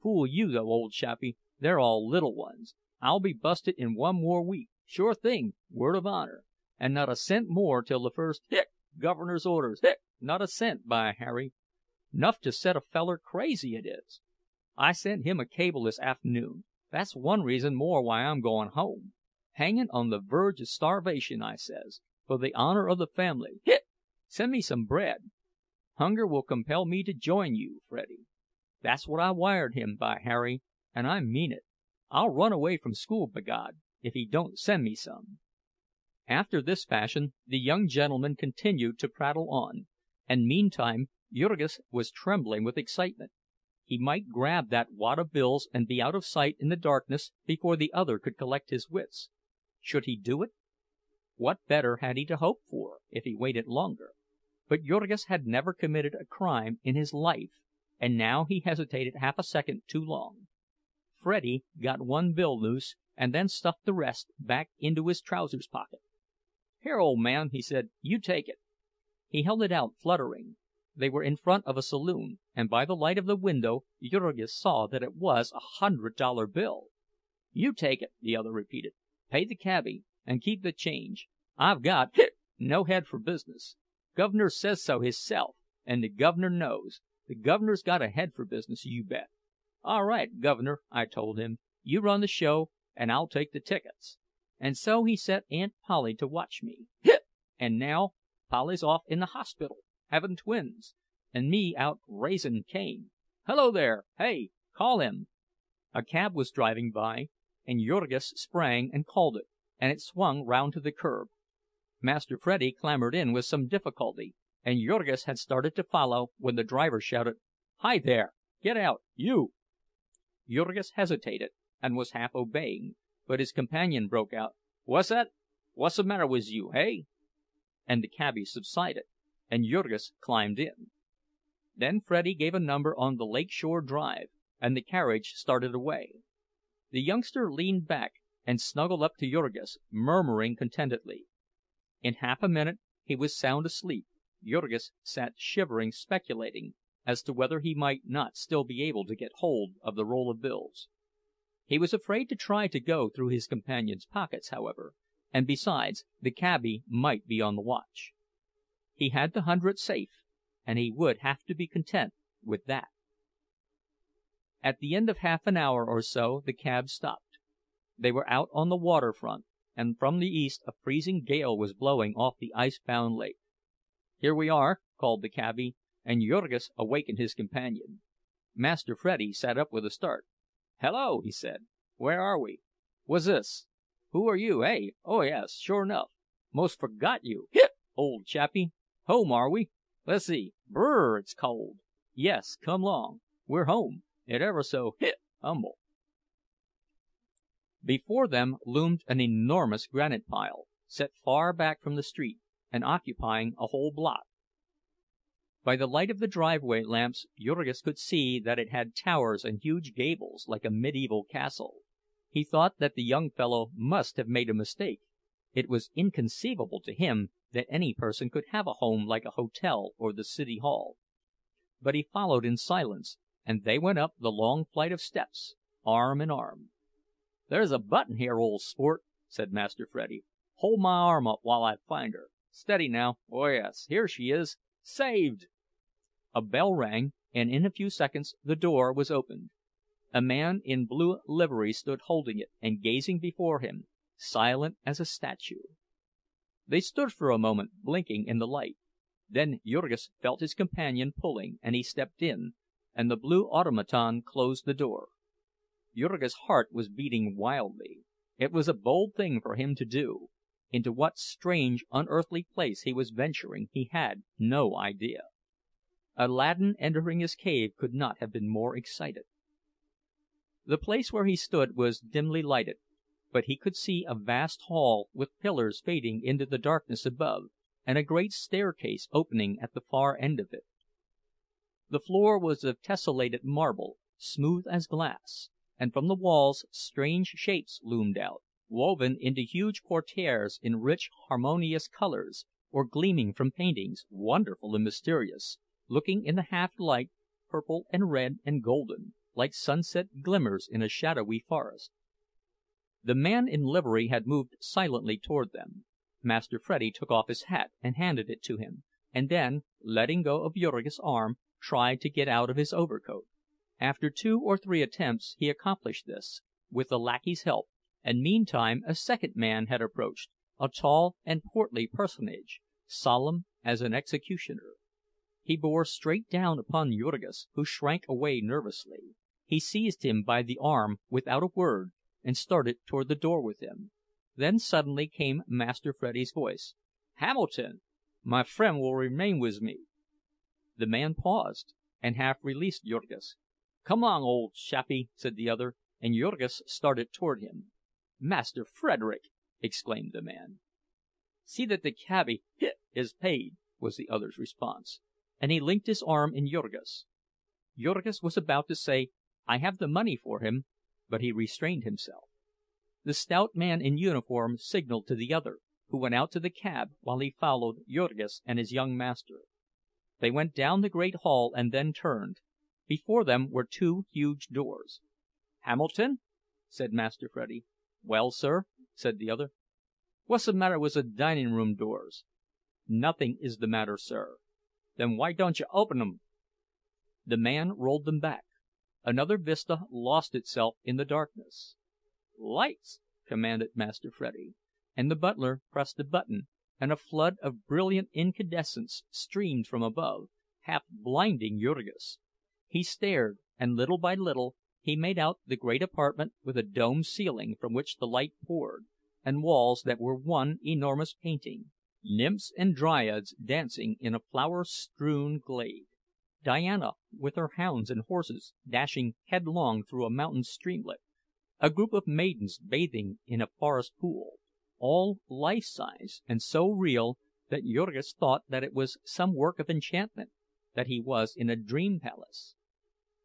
"Fool you, though, old chappie, they're all little ones. I'll be busted in one more week, sure thing, word of honor. And not a cent more till the first governor's orders. Not a cent, by Harry. 'Nough to set a feller crazy, it is. I sent him a cable this afternoon. That's one reason more why I'm going home. Hangin' on the verge of starvation, I says, for the honor of the family. Send me some bread. Hunger will compel me to join you, Freddie.' That's what I wired him, by Harry, and I mean it. I'll run away from school, b'God, if he don't send me some." After this fashion the young gentleman continued to prattle on, and meantime Jurgis was trembling with excitement. He might grab that wad of bills and be out of sight in the darkness before the other could collect his wits. Should he do it? What better had he to hope for, if he waited longer? But Jurgis had never committed a crime in his life, and now he hesitated half a second too long. Freddie got one bill loose, and then stuffed the rest back into his trousers pocket. "Here, old man," he said, "you take it." He held it out, fluttering. They were in front of a saloon, and by the light of the window Jurgis saw that it was $100 bill. "You take it," the other repeated. "Pay the cabbie, and keep the change. I've got no head for business. Guv'ner says so hisself, and the guv'ner knows. The guv'ner's got a head for business, you bet. 'All right, Guv'ner,' I told him, 'you run the show, and I'll take the tickets.' And so he set Aunt Polly to watch me. And now Polly's off in the hospital, having twins, and me out raisin' Cain. Hello there! Hey, call him!" A cab was driving by, and Jurgis sprang and called it, and it swung round to the curb. Master Freddie clambered in with some difficulty, and Jurgis had started to follow when the driver shouted, "Hi there! Get out, you!" Jurgis hesitated, and was half obeying, but his companion broke out, "What's that? What's the matter wiz you, hey?" And the cabbie subsided, and Jurgis climbed in. Then Freddie gave a number on the Lake Shore Drive, and the carriage started away. The youngster leaned back and snuggled up to Jurgis, murmuring contentedly. In half a minute he was sound asleep. Jurgis sat shivering, speculating as to whether he might not still be able to get hold of the roll of bills. He was afraid to try to go through his companion's pockets, however, and besides, the cabbie might be on the watch. He had the 100 safe, and he would have to be content with that. At the end of half an hour or so the cab stopped. They were out on the waterfront, and from the east a freezing gale was blowing off the ice-bound lake. "Here we are," called the cabbie, and Jurgis awakened his companion. Master Freddie sat up with a start. "Hello," he said. "Where are we? What's this? Who are you, eh? Oh, yes, sure enough. Most forgot you, old chappie. Home, are we? Let's see. Brrr, it's cold. Yes, come 'long. We're home. It ever so humble." Before them loomed an enormous granite pile, set far back from the street, and occupying a whole block. By the light of the driveway lamps Jurgis could see that it had towers and huge gables like a medieval castle. He thought that the young fellow must have made a mistake. It was inconceivable to him that any person could have a home like a hotel or the city hall. But he followed in silence, and they went up the long flight of steps, arm in arm. "There's a button here, old sport," said Master Freddie. "Hold my arm up while I find her. Steady now. Oh yes, here she is. Saved!" A bell rang, and in a few seconds the door was opened. A man in blue livery stood holding it and gazing before him, silent as a statue. They stood for a moment, blinking in the light. Then Jurgis felt his companion pulling, and he stepped in, and the blue automaton closed the door. Jurgis' heart was beating wildly. It was a bold thing for him to do. Into what strange, unearthly place he was venturing he had no idea. Aladdin entering his cave could not have been more excited. The place where he stood was dimly lighted, but he could see a vast hall with pillars fading into the darkness above, and a great staircase opening at the far end of it. The floor was of tessellated marble, smooth as glass, and from the walls strange shapes loomed out, woven into huge portieres in rich, harmonious colors, or gleaming from paintings, wonderful and mysterious, looking in the half-light purple and red and golden, like sunset glimmers in a shadowy forest. The man in livery had moved silently toward them. Master Freddie took off his hat and handed it to him, and then, letting go of Jurgis' arm, tried to get out of his overcoat. After 2 or 3 attempts he accomplished this, with the lackey's help, and meantime a second man had approached, a tall and portly personage, solemn as an executioner. He bore straight down upon Jurgis, who shrank away nervously. He seized him by the arm without a word, and started toward the door with him. Then suddenly came Master Freddie's voice. "Hamilton! My friend will remain with me." The man paused, and half released Jurgis. "Come on, old chappie," said the other, and Jurgis started toward him. "Master Frederick!" exclaimed the man. "See that the cabby is paid," was the other's response, and he linked his arm in Jurgis'. Jurgis was about to say, "I have the money for him," but he restrained himself. The stout man in uniform signaled to the other, who went out to the cab while he followed Jurgis and his young master. They went down the great hall and then turned. Before them were 2 huge doors. "Hamilton?" said Master Freddie. "Well, sir?" said the other. "What's the matter with the dining-room doors?" "Nothing is the matter, sir." "Then why don't you open 'em?" The man rolled them back. Another vista lost itself in the darkness. "Lights!" commanded Master Freddie, and the butler pressed a button, and a flood of brilliant incandescence streamed from above, half blinding Jurgis. He stared, and little by little he made out the great apartment with a domed ceiling from which the light poured, and walls that were one enormous painting, nymphs and dryads dancing in a flower-strewn glade, Diana with her hounds and horses dashing headlong through a mountain streamlet, a group of maidens bathing in a forest pool, all life-size and so real that Jurgis thought that it was some work of enchantment, that he was in a dream palace.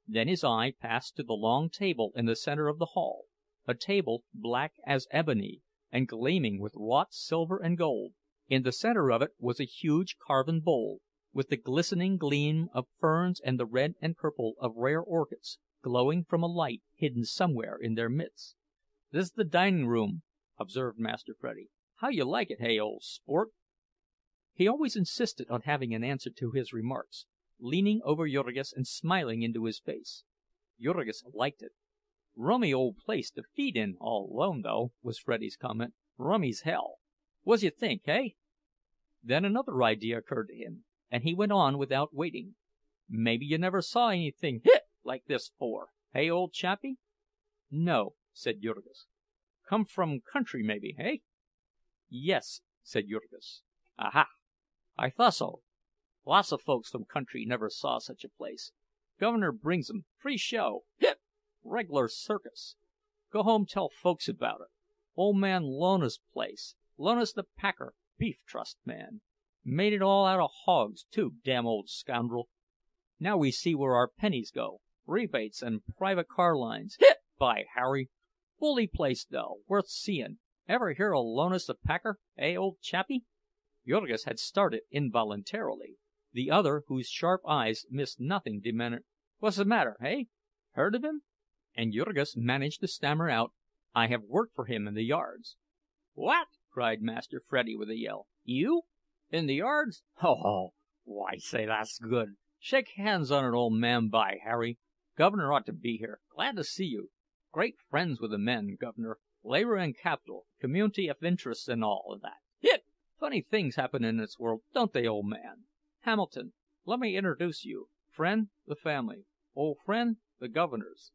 Then his eye passed to the long table in the center of the hall, a table black as ebony and gleaming with wrought silver and gold. In the center of it was a huge carven bowl, with the glistening gleam of ferns and the red and purple of rare orchids, glowing from a light hidden somewhere in their midst. "This is the dining room," observed Master Freddie. "How you like it, hey, old sport?" He always insisted on having an answer to his remarks, leaning over Jurgis and smiling into his face. Jurgis liked it. "Rummy old place to feed in all alone, though," was Freddie's comment. "Rummy's hell. What's you think, hey?" Then another idea occurred to him, and he went on without waiting. "Maybe you never saw anything like this 'fore, hey, old chappie?" "No," said Jurgis. "Come from country, maybe, hey?" "Yes," said Jurgis. "Aha! I thought so. Lots of folks from country never saw such a place. Governor brings 'em, free show, reg'lar circus. Go home tell folks about it. Old man Lona's place, Loan us the Packer Beef Trust man. Made it all out of hogs, too, damn old scoundrel. Now we see where our pennies go. Rebates and private car lines. Hit, by Harry! Bully place, though, worth seein'. Ever hear o' loan us the Packer, old chappie?" Jurgis had started involuntarily. The other, whose sharp eyes missed nothing, demanded, "What's the matter, hey? Heard of him?" And Jurgis managed to stammer out, "I have worked for him in the yards." "What?" cried Master Freddie with a yell. "You? In the yards? Ho, ho! Why, say, that's good. Shake hands on it, old man, by Harry. Governor ought to be here. Glad to see you. Great friends with the men, Governor. Labor and capital, community of interests, and all of that. Hit! Funny things happen in this world, don't they, old man? Hamilton, let me introduce you. Friend, the family. Old friend, the Governor's.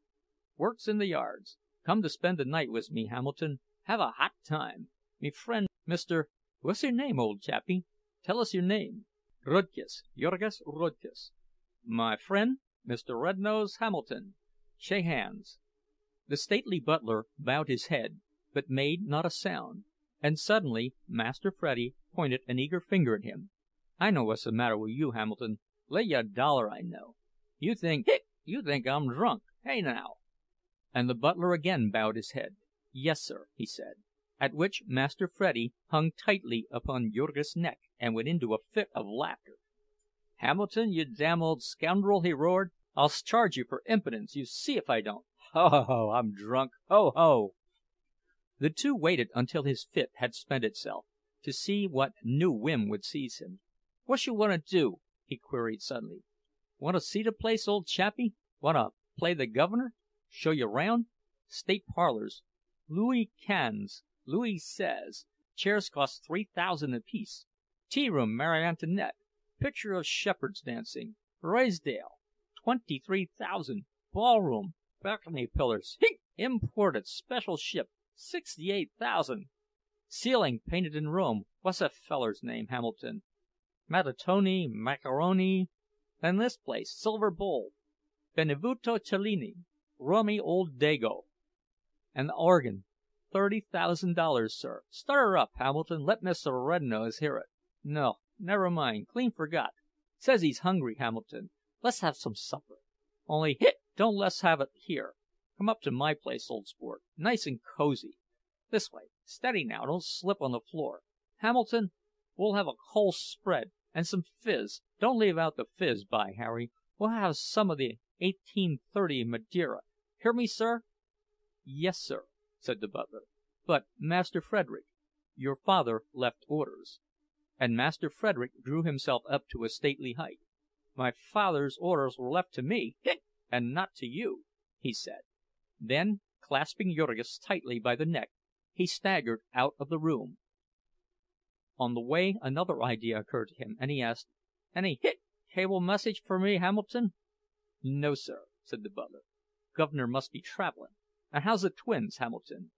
Works in the yards. Come to spend the night with me, Hamilton. Have a hot time. Me friend, Mr. What's your name, old chappie? Tell us your name." "Rudkus, Jurgis Rudkus. My friend, Mr. Rednose Hamilton. Shake hands." The stately butler bowed his head, but made not a sound, and suddenly Master Freddie pointed an eager finger at him. "I know what's the matter with you, Hamilton. Lay you $1 I know. You think I'm drunk, hey now?" And the butler again bowed his head. "Yes, sir," he said. At which Master Freddie hung tightly upon Jurgis' neck and went into a fit of laughter. "Hamilton, you damn old scoundrel," he roared, "I'll charge you for impudence, you see if I don't! Ho, ho, ho! I'm drunk! Ho, ho!" The two waited until his fit had spent itself, to see what new whim would seize him. "What you want to do?" he queried suddenly. "Want to see the place, old chappie? Want to play the governor? Show you round? State parlors. Louis Quinze. Louis Seize. Chairs cost 3,000 apiece. Tea room Marie Antoinette. Picture of shepherds dancing. Ruysdael. 23,000. Ballroom. Balcony pillars. Hink! Imported. Special ship. 68,000. Ceiling painted in Rome. What's that feller's name, Hamilton? Mattoni, Macaroni. Then this place. Silver Bowl. Benvenuto Cellini. Rummy old Dago. And the organ. $30,000, sir. Start her up, Hamilton. Let Mr. Rednose hear it. No, never mind. Clean forgot. Says he's hungry, Hamilton. Let's have some supper. Only, don't let's have it here. Come up to my place, old sport. Nice and cozy. This way. Steady now, don't slip on the floor. Hamilton, we'll have a whole spread, and some fizz. Don't leave out the fizz, by Harry. We'll have some of the 1830 Madeira. Hear me, sir?" "Yes, sir," said the butler. "But, Master Frederick, your father left orders." And Master Frederick drew himself up to a stately height. "My father's orders were left to me, and not to you," he said. Then, clasping Jurgis tightly by the neck, he staggered out of the room. On the way another idea occurred to him, and he asked, "Any cable message for me, Hamilton?" "No, sir," said the butler. "Guv'ner must be travelin'. And how's the twins, Hamilton?"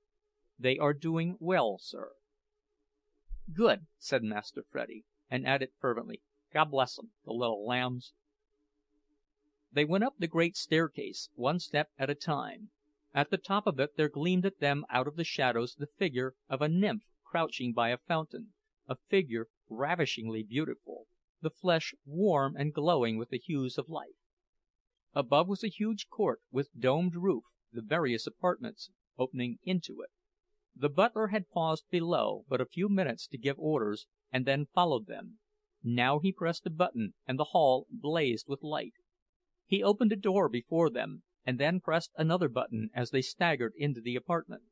"They are doing well, sir." "Good," said Master Freddie, and added fervently, "God bless 'em, the little lambs." They went up the great staircase, one step at a time. At the top of it there gleamed at them out of the shadows the figure of a nymph crouching by a fountain, a figure ravishingly beautiful, the flesh warm and glowing with the hues of life. Above was a huge court, with domed roof, the various apartments opening into it. The butler had paused below but a few minutes to give orders, and then followed them. Now he pressed a button, and the hall blazed with light. He opened a door before them, and then pressed another button as they staggered into the apartment.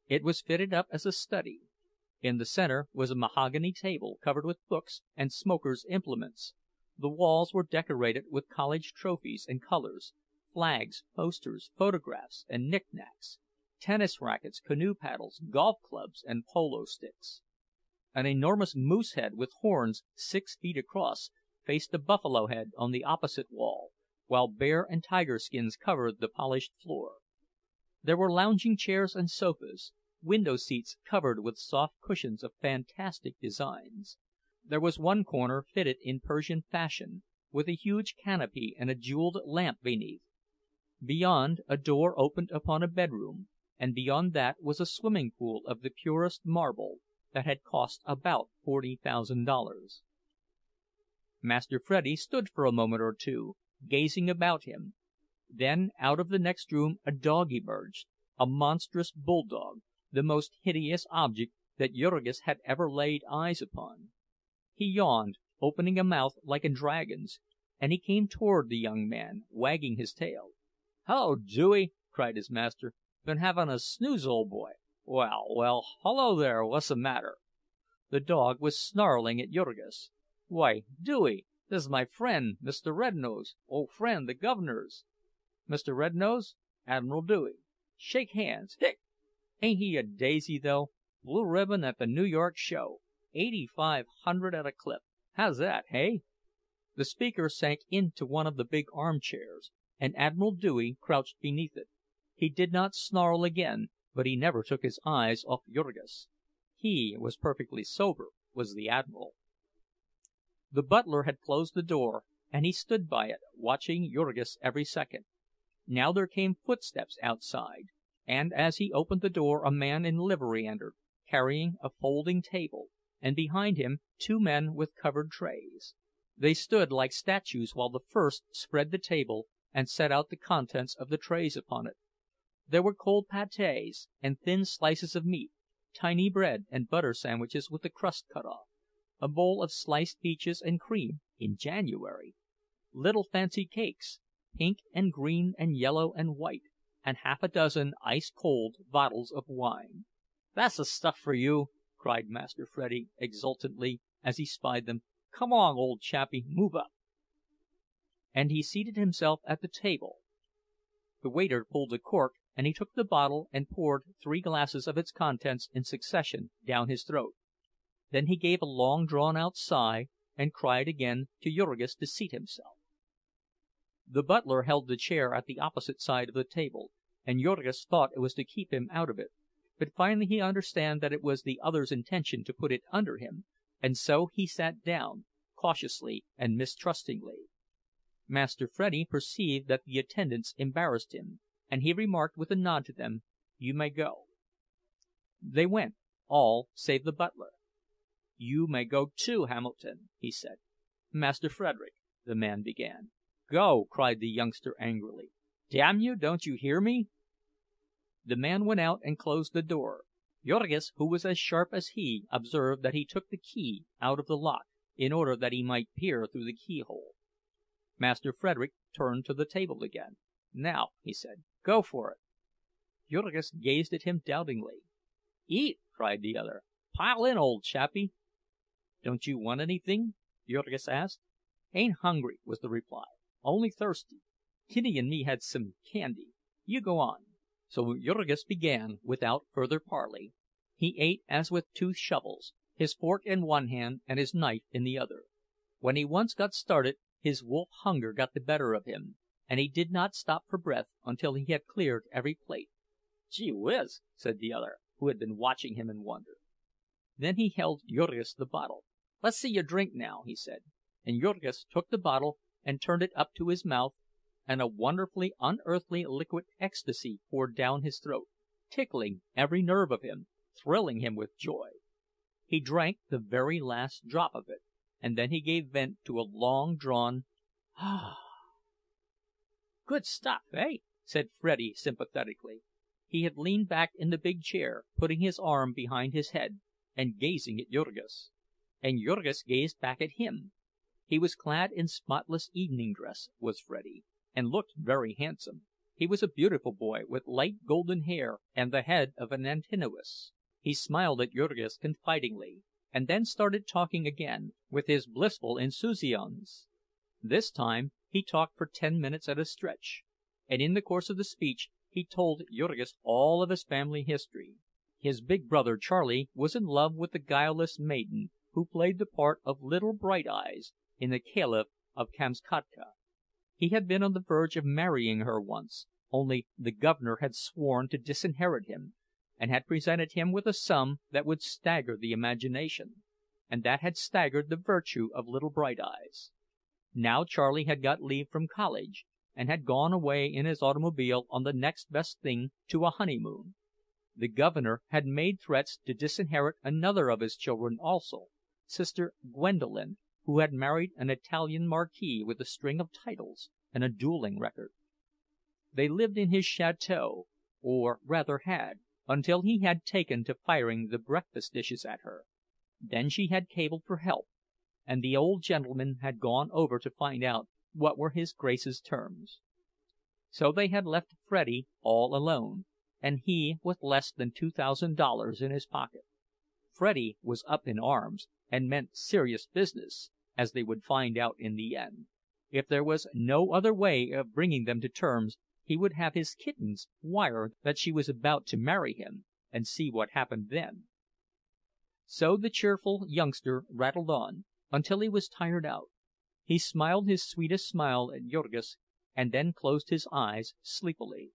It was fitted up as a study. In the center was a mahogany table covered with books and smokers' implements. The walls were decorated with college trophies and colors, flags, posters, photographs, and knickknacks, tennis rackets, canoe paddles, golf clubs, and polo sticks. An enormous moose head with horns 6 feet across faced a buffalo head on the opposite wall, while bear and tiger skins covered the polished floor. There were lounging chairs and sofas, window seats covered with soft cushions of fantastic designs. There was one corner fitted in Persian fashion, with a huge canopy and a jeweled lamp beneath. Beyond, a door opened upon a bedroom, and beyond that was a swimming pool of the purest marble, that had cost about $40,000. Master Freddie stood for a moment or two, gazing about him. Then out of the next room a dog emerged, a monstrous bulldog, the most hideous object that Jurgis had ever laid eyes upon. He yawned, opening a mouth like a dragon's, and he came toward the young man, wagging his tail. "Hello, Dewey!" cried his master. "Been having a snooze, old boy? Well, well, hello there, what's the matter?" The dog was snarling at Jurgis. "Why, Dewey, this is my friend, Mr. Rednose, old friend the guv'nor's. Mr. Rednose, Admiral Dewey. Shake hands. Hic! Ain't he a daisy, though? Blue ribbon at the New York show. 8,500 at a clip. How's that, hey?" The speaker sank into one of the big armchairs, and Admiral Dewey crouched beneath it. He did not snarl again, but he never took his eyes off Jurgis. He was perfectly sober, was the Admiral. The butler had closed the door, and he stood by it, watching Jurgis every second. Now there came footsteps outside, and as he opened the door a man in livery entered, carrying a folding table, and behind him 2 men with covered trays. They stood like statues while the first spread the table and set out the contents of the trays upon it. There were cold pâtés and thin slices of meat, tiny bread and butter sandwiches with the crust cut off, a bowl of sliced peaches and cream in January, little fancy cakes, pink and green and yellow and white, and half a dozen ice-cold bottles of wine. "That's the stuff for you!" cried Master Freddie exultantly, as he spied them. "Come on, old chappie, move up!" And he seated himself at the table. The waiter pulled a cork, and he took the bottle and poured 3 glasses of its contents in succession down his throat. Then he gave a long drawn-out sigh, and cried again to Jurgis to seat himself. The butler held the chair at the opposite side of the table, and Jurgis thought it was to keep him out of it, but finally he understood that it was the other's intention to put it under him, and so he sat down, cautiously and mistrustingly. Master Freddie perceived that the attendants embarrassed him, and he remarked with a nod to them, "You may go." They went, all save the butler. "You may go too, Hamilton," he said. "Master Frederick," the man began. "Go!" cried the youngster angrily. "Damn you, don't you hear me?" The man went out and closed the door. Jurgis, who was as sharp as he, observed that he took the key out of the lock, in order that he might peer through the keyhole. Master Frederick turned to the table again. "Now," he said, "go for it." Jurgis gazed at him doubtingly. "Eat!" cried the other. "Pile in, old chappie!" "Don't you want anything?" Jurgis asked. "Ain't hungry," was the reply. "Only thirsty. Kitty and me had some candy. You go on." So Jurgis began without further parley. He ate as with 2 shovels, his fork in one hand and his knife in the other. When he once got started, his wolf hunger got the better of him, and he did not stop for breath until he had cleared every plate. "Gee whiz!" said the other, who had been watching him in wonder. Then he held Jurgis the bottle. "Let's see you drink now," he said, and Jurgis took the bottle and turned it up to his mouth, and a wonderfully unearthly liquid ecstasy poured down his throat, tickling every nerve of him, thrilling him with joy. He drank the very last drop of it, and then he gave vent to a long-drawn "Ah!" "Good stuff, eh?" said Freddie sympathetically. He had leaned back in the big chair, putting his arm behind his head, and gazing at Jurgis. And Jurgis gazed back at him. He was clad in spotless evening dress, was Freddie, and looked very handsome. He was a beautiful boy, with light golden hair and the head of an Antinous. He smiled at Jurgis confidingly, and then started talking again, with his blissful insouciance. This time he talked for 10 minutes at a stretch, and in the course of the speech he told Jurgis all of his family history. His big brother Charlie was in love with the guileless maiden who played the part of Little Bright Eyes in the Caliph of Kamskatka. He had been on the verge of marrying her once, only the governor had sworn to disinherit him, and had presented him with a sum that would stagger the imagination, and that had staggered the virtue of Little Bright Eyes. Now Charlie had got leave from college, and had gone away in his automobile on the next best thing to a honeymoon. The governor had made threats to disinherit another of his children also, Sister Gwendolen, who had married an Italian marquis with a string of titles and a dueling record. They lived in his chateau, or rather had, until he had taken to firing the breakfast dishes at her. Then she had cabled for help, and the old gentleman had gone over to find out what were his Grace's terms. So they had left Freddie all alone, and he with less than $2,000 in his pocket. Freddie was up in arms, and meant serious business, as they would find out in the end. If there was no other way of bringing them to terms, he would have his kittens wire that she was about to marry him, and see what happened then. So the cheerful youngster rattled on, until he was tired out. He smiled his sweetest smile at Jurgis, and then closed his eyes sleepily.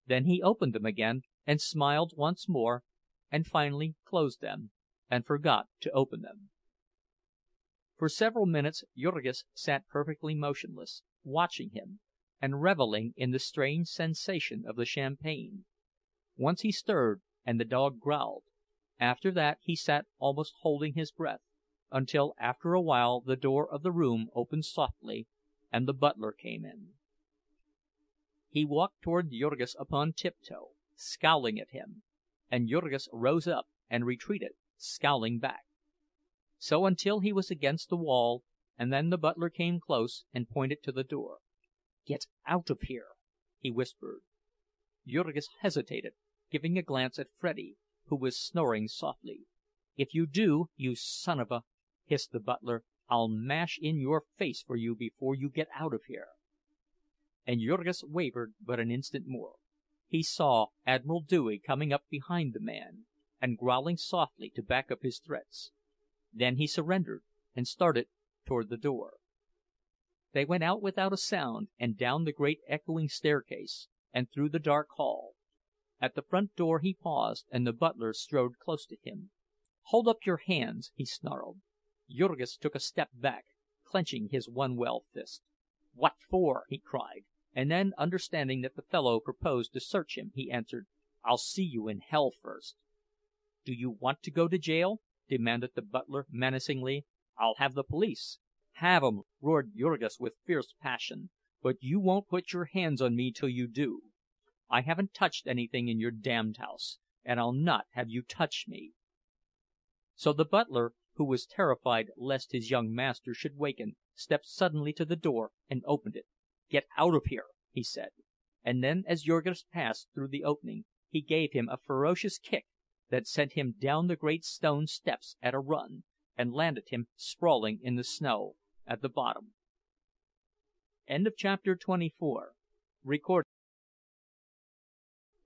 Then he opened them again, and smiled once more, and finally closed them, and forgot to open them. For several minutes Jurgis sat perfectly motionless, watching him, and reveling in the strange sensation of the champagne. Once he stirred, and the dog growled. After that he sat almost holding his breath, until after a while the door of the room opened softly, and the butler came in. He walked toward Jurgis upon tiptoe, scowling at him, and Jurgis rose up and retreated, scowling back. So until he was against the wall, and then the butler came close and pointed to the door. "Get out of here," he whispered. Jurgis hesitated, giving a glance at Freddie, who was snoring softly. "If you do, you son of a—" hissed the butler, "I'll mash in your face for you before you get out of here." And Jurgis wavered but an instant more. He saw Admiral Dewey coming up behind the man, and growling softly to back up his threats. Then he surrendered, and started toward the door. They went out without a sound, and down the great echoing staircase, and through the dark hall. At the front door he paused, and the butler strode close to him. "Hold up your hands!" he snarled. Jurgis took a step back, clenching his one-well fist. "What for?" he cried, and then, understanding that the fellow proposed to search him, he answered, "I'll see you in hell first." "Do you want to go to jail?" demanded the butler menacingly. "I'll have the police." "Have 'em!" roared Jurgis with fierce passion. "But you won't put your hands on me till you do. I haven't touched anything in your damned house, and I'll not have you touch me." So the butler, who was terrified lest his young master should waken, stepped suddenly to the door and opened it. "Get out of here," he said. And then, as Jurgis passed through the opening, he gave him a ferocious kick that sent him down the great stone steps at a run, and landed him sprawling in the snow at the bottom. End of chapter 24.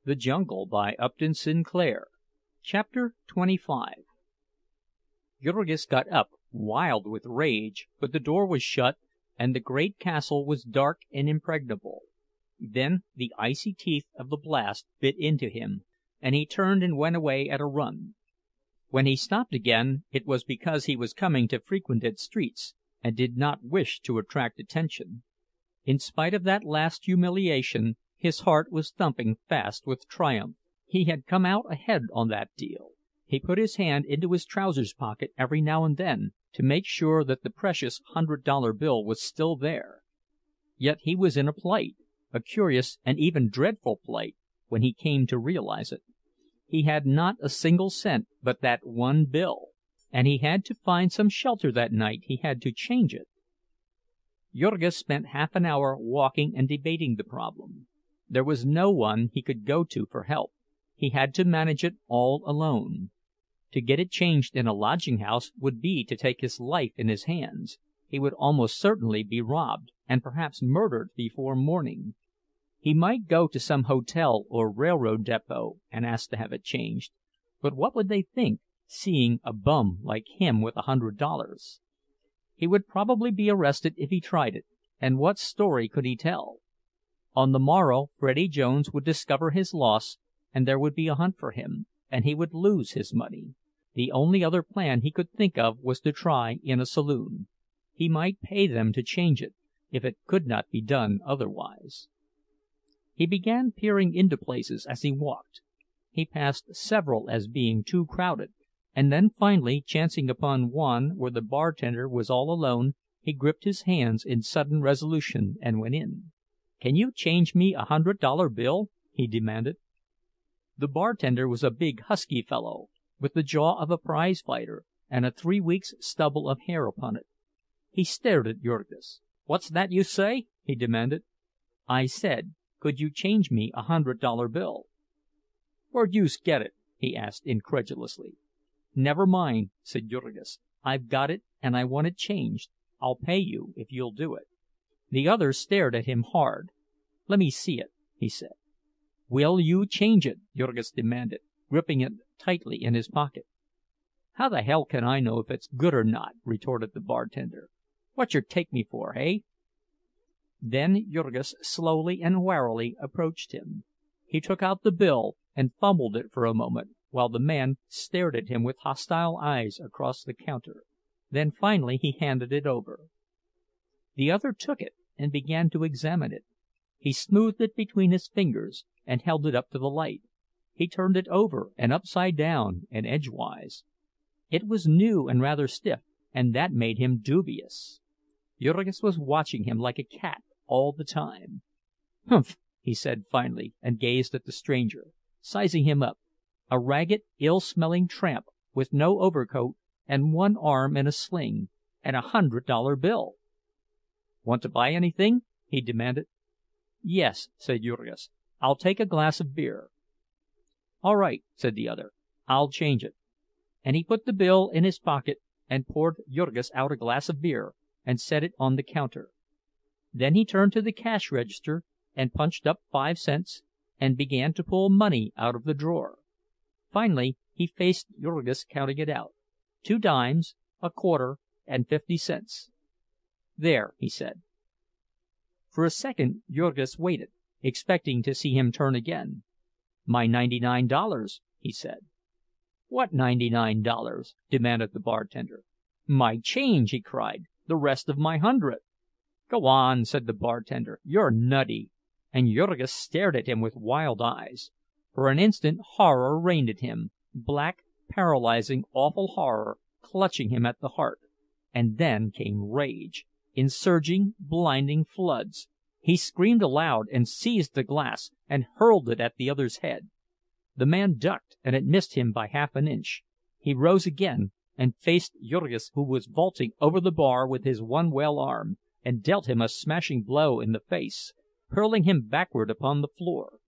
The Jungle by Upton Sinclair. Chapter 25. Jurgis got up, wild with rage, but the door was shut, and the great castle was dark and impregnable. Then the icy teeth of the blast bit into him, and he turned and went away at a run. When he stopped again, it was because he was coming to frequented streets, and did not wish to attract attention. In spite of that last humiliation, his heart was thumping fast with triumph. He had come out ahead on that deal. He put his hand into his trousers pocket every now and then, to make sure that the precious $100 bill was still there. Yet he was in a plight, a curious and even dreadful plight, when he came to realize it. He had not a single cent but that one bill, and he had to find some shelter that night he had to change it. Jurgis spent half an hour walking and debating the problem. There was no one he could go to for help. He had to manage it all alone. To get it changed in a lodging-house would be to take his life in his hands. He would almost certainly be robbed, and perhaps murdered before morning. He might go to some hotel or railroad depot and ask to have it changed, but what would they think, seeing a bum like him with $100? He would probably be arrested if he tried it, and what story could he tell? On the morrow Freddie Jones would discover his loss, and there would be a hunt for him, and he would lose his money. The only other plan he could think of was to try in a saloon. He might pay them to change it, if it could not be done otherwise. He began peering into places as he walked. he passed several as being too crowded, and then finally, chancing upon one where the bartender was all alone, he gripped his hands in sudden resolution and went in. "Can you change me $100 bill?" he demanded. The bartender was a big husky fellow, with the jaw of a prize fighter, and a 3 weeks' stubble of hair upon it. He stared at Jurgis. "What's that you say?" he demanded. "I said, could you change me $100 bill?" "Where'd youse get it?" he asked incredulously. "Never mind," said Jurgis. "I've got it, and I want it changed. I'll pay you if you'll do it." The other stared at him hard. "Let me see it," he said. "Will you change it?" Jurgis demanded, gripping it tightly in his pocket. "How the hell can I know if it's good or not?" retorted the bartender. "Whatcher take me for, hey?" Then Jurgis slowly and warily approached him. He took out the bill and fumbled it for a moment, while the man stared at him with hostile eyes across the counter. Then finally he handed it over. The other took it and began to examine it. He smoothed it between his fingers and held it up to the light. He turned it over and upside down and edgewise. It was new and rather stiff, and that made him dubious. Jurgis was watching him like a cat all the time. "Humph!" he said finally, and gazed at the stranger, sizing him up. A ragged, ill-smelling tramp, with no overcoat and one arm in a sling, and $100 bill. "Want to buy anything?" he demanded. "Yes," said Jurgis. "I'll take a glass of beer." "All right," said the other. "I'll change it." And he put the bill in his pocket and poured Jurgis out a glass of beer and set it on the counter. Then he turned to the cash register and punched up 5 cents and began to pull money out of the drawer. Finally he faced Jurgis, counting it out: 2 dimes, a quarter, and 50 cents. "There," he said. For a second Jurgis waited, expecting to see him turn again. "My $99," he said. "What $99?" demanded the bartender. "My change!" he cried. "The rest of my 100." "Go on," said the bartender. "You're nutty." And Jurgis stared at him with wild eyes. For an instant horror reigned in him, black, paralyzing, awful horror, clutching him at the heart. And then came rage, in surging, blinding floods. He screamed aloud and seized the glass and hurled it at the other's head. The man ducked, and it missed him by half an inch. He rose again and faced Jurgis, who was vaulting over the bar with his one well arm, and dealt him a smashing blow in the face, hurling him backward upon the floor.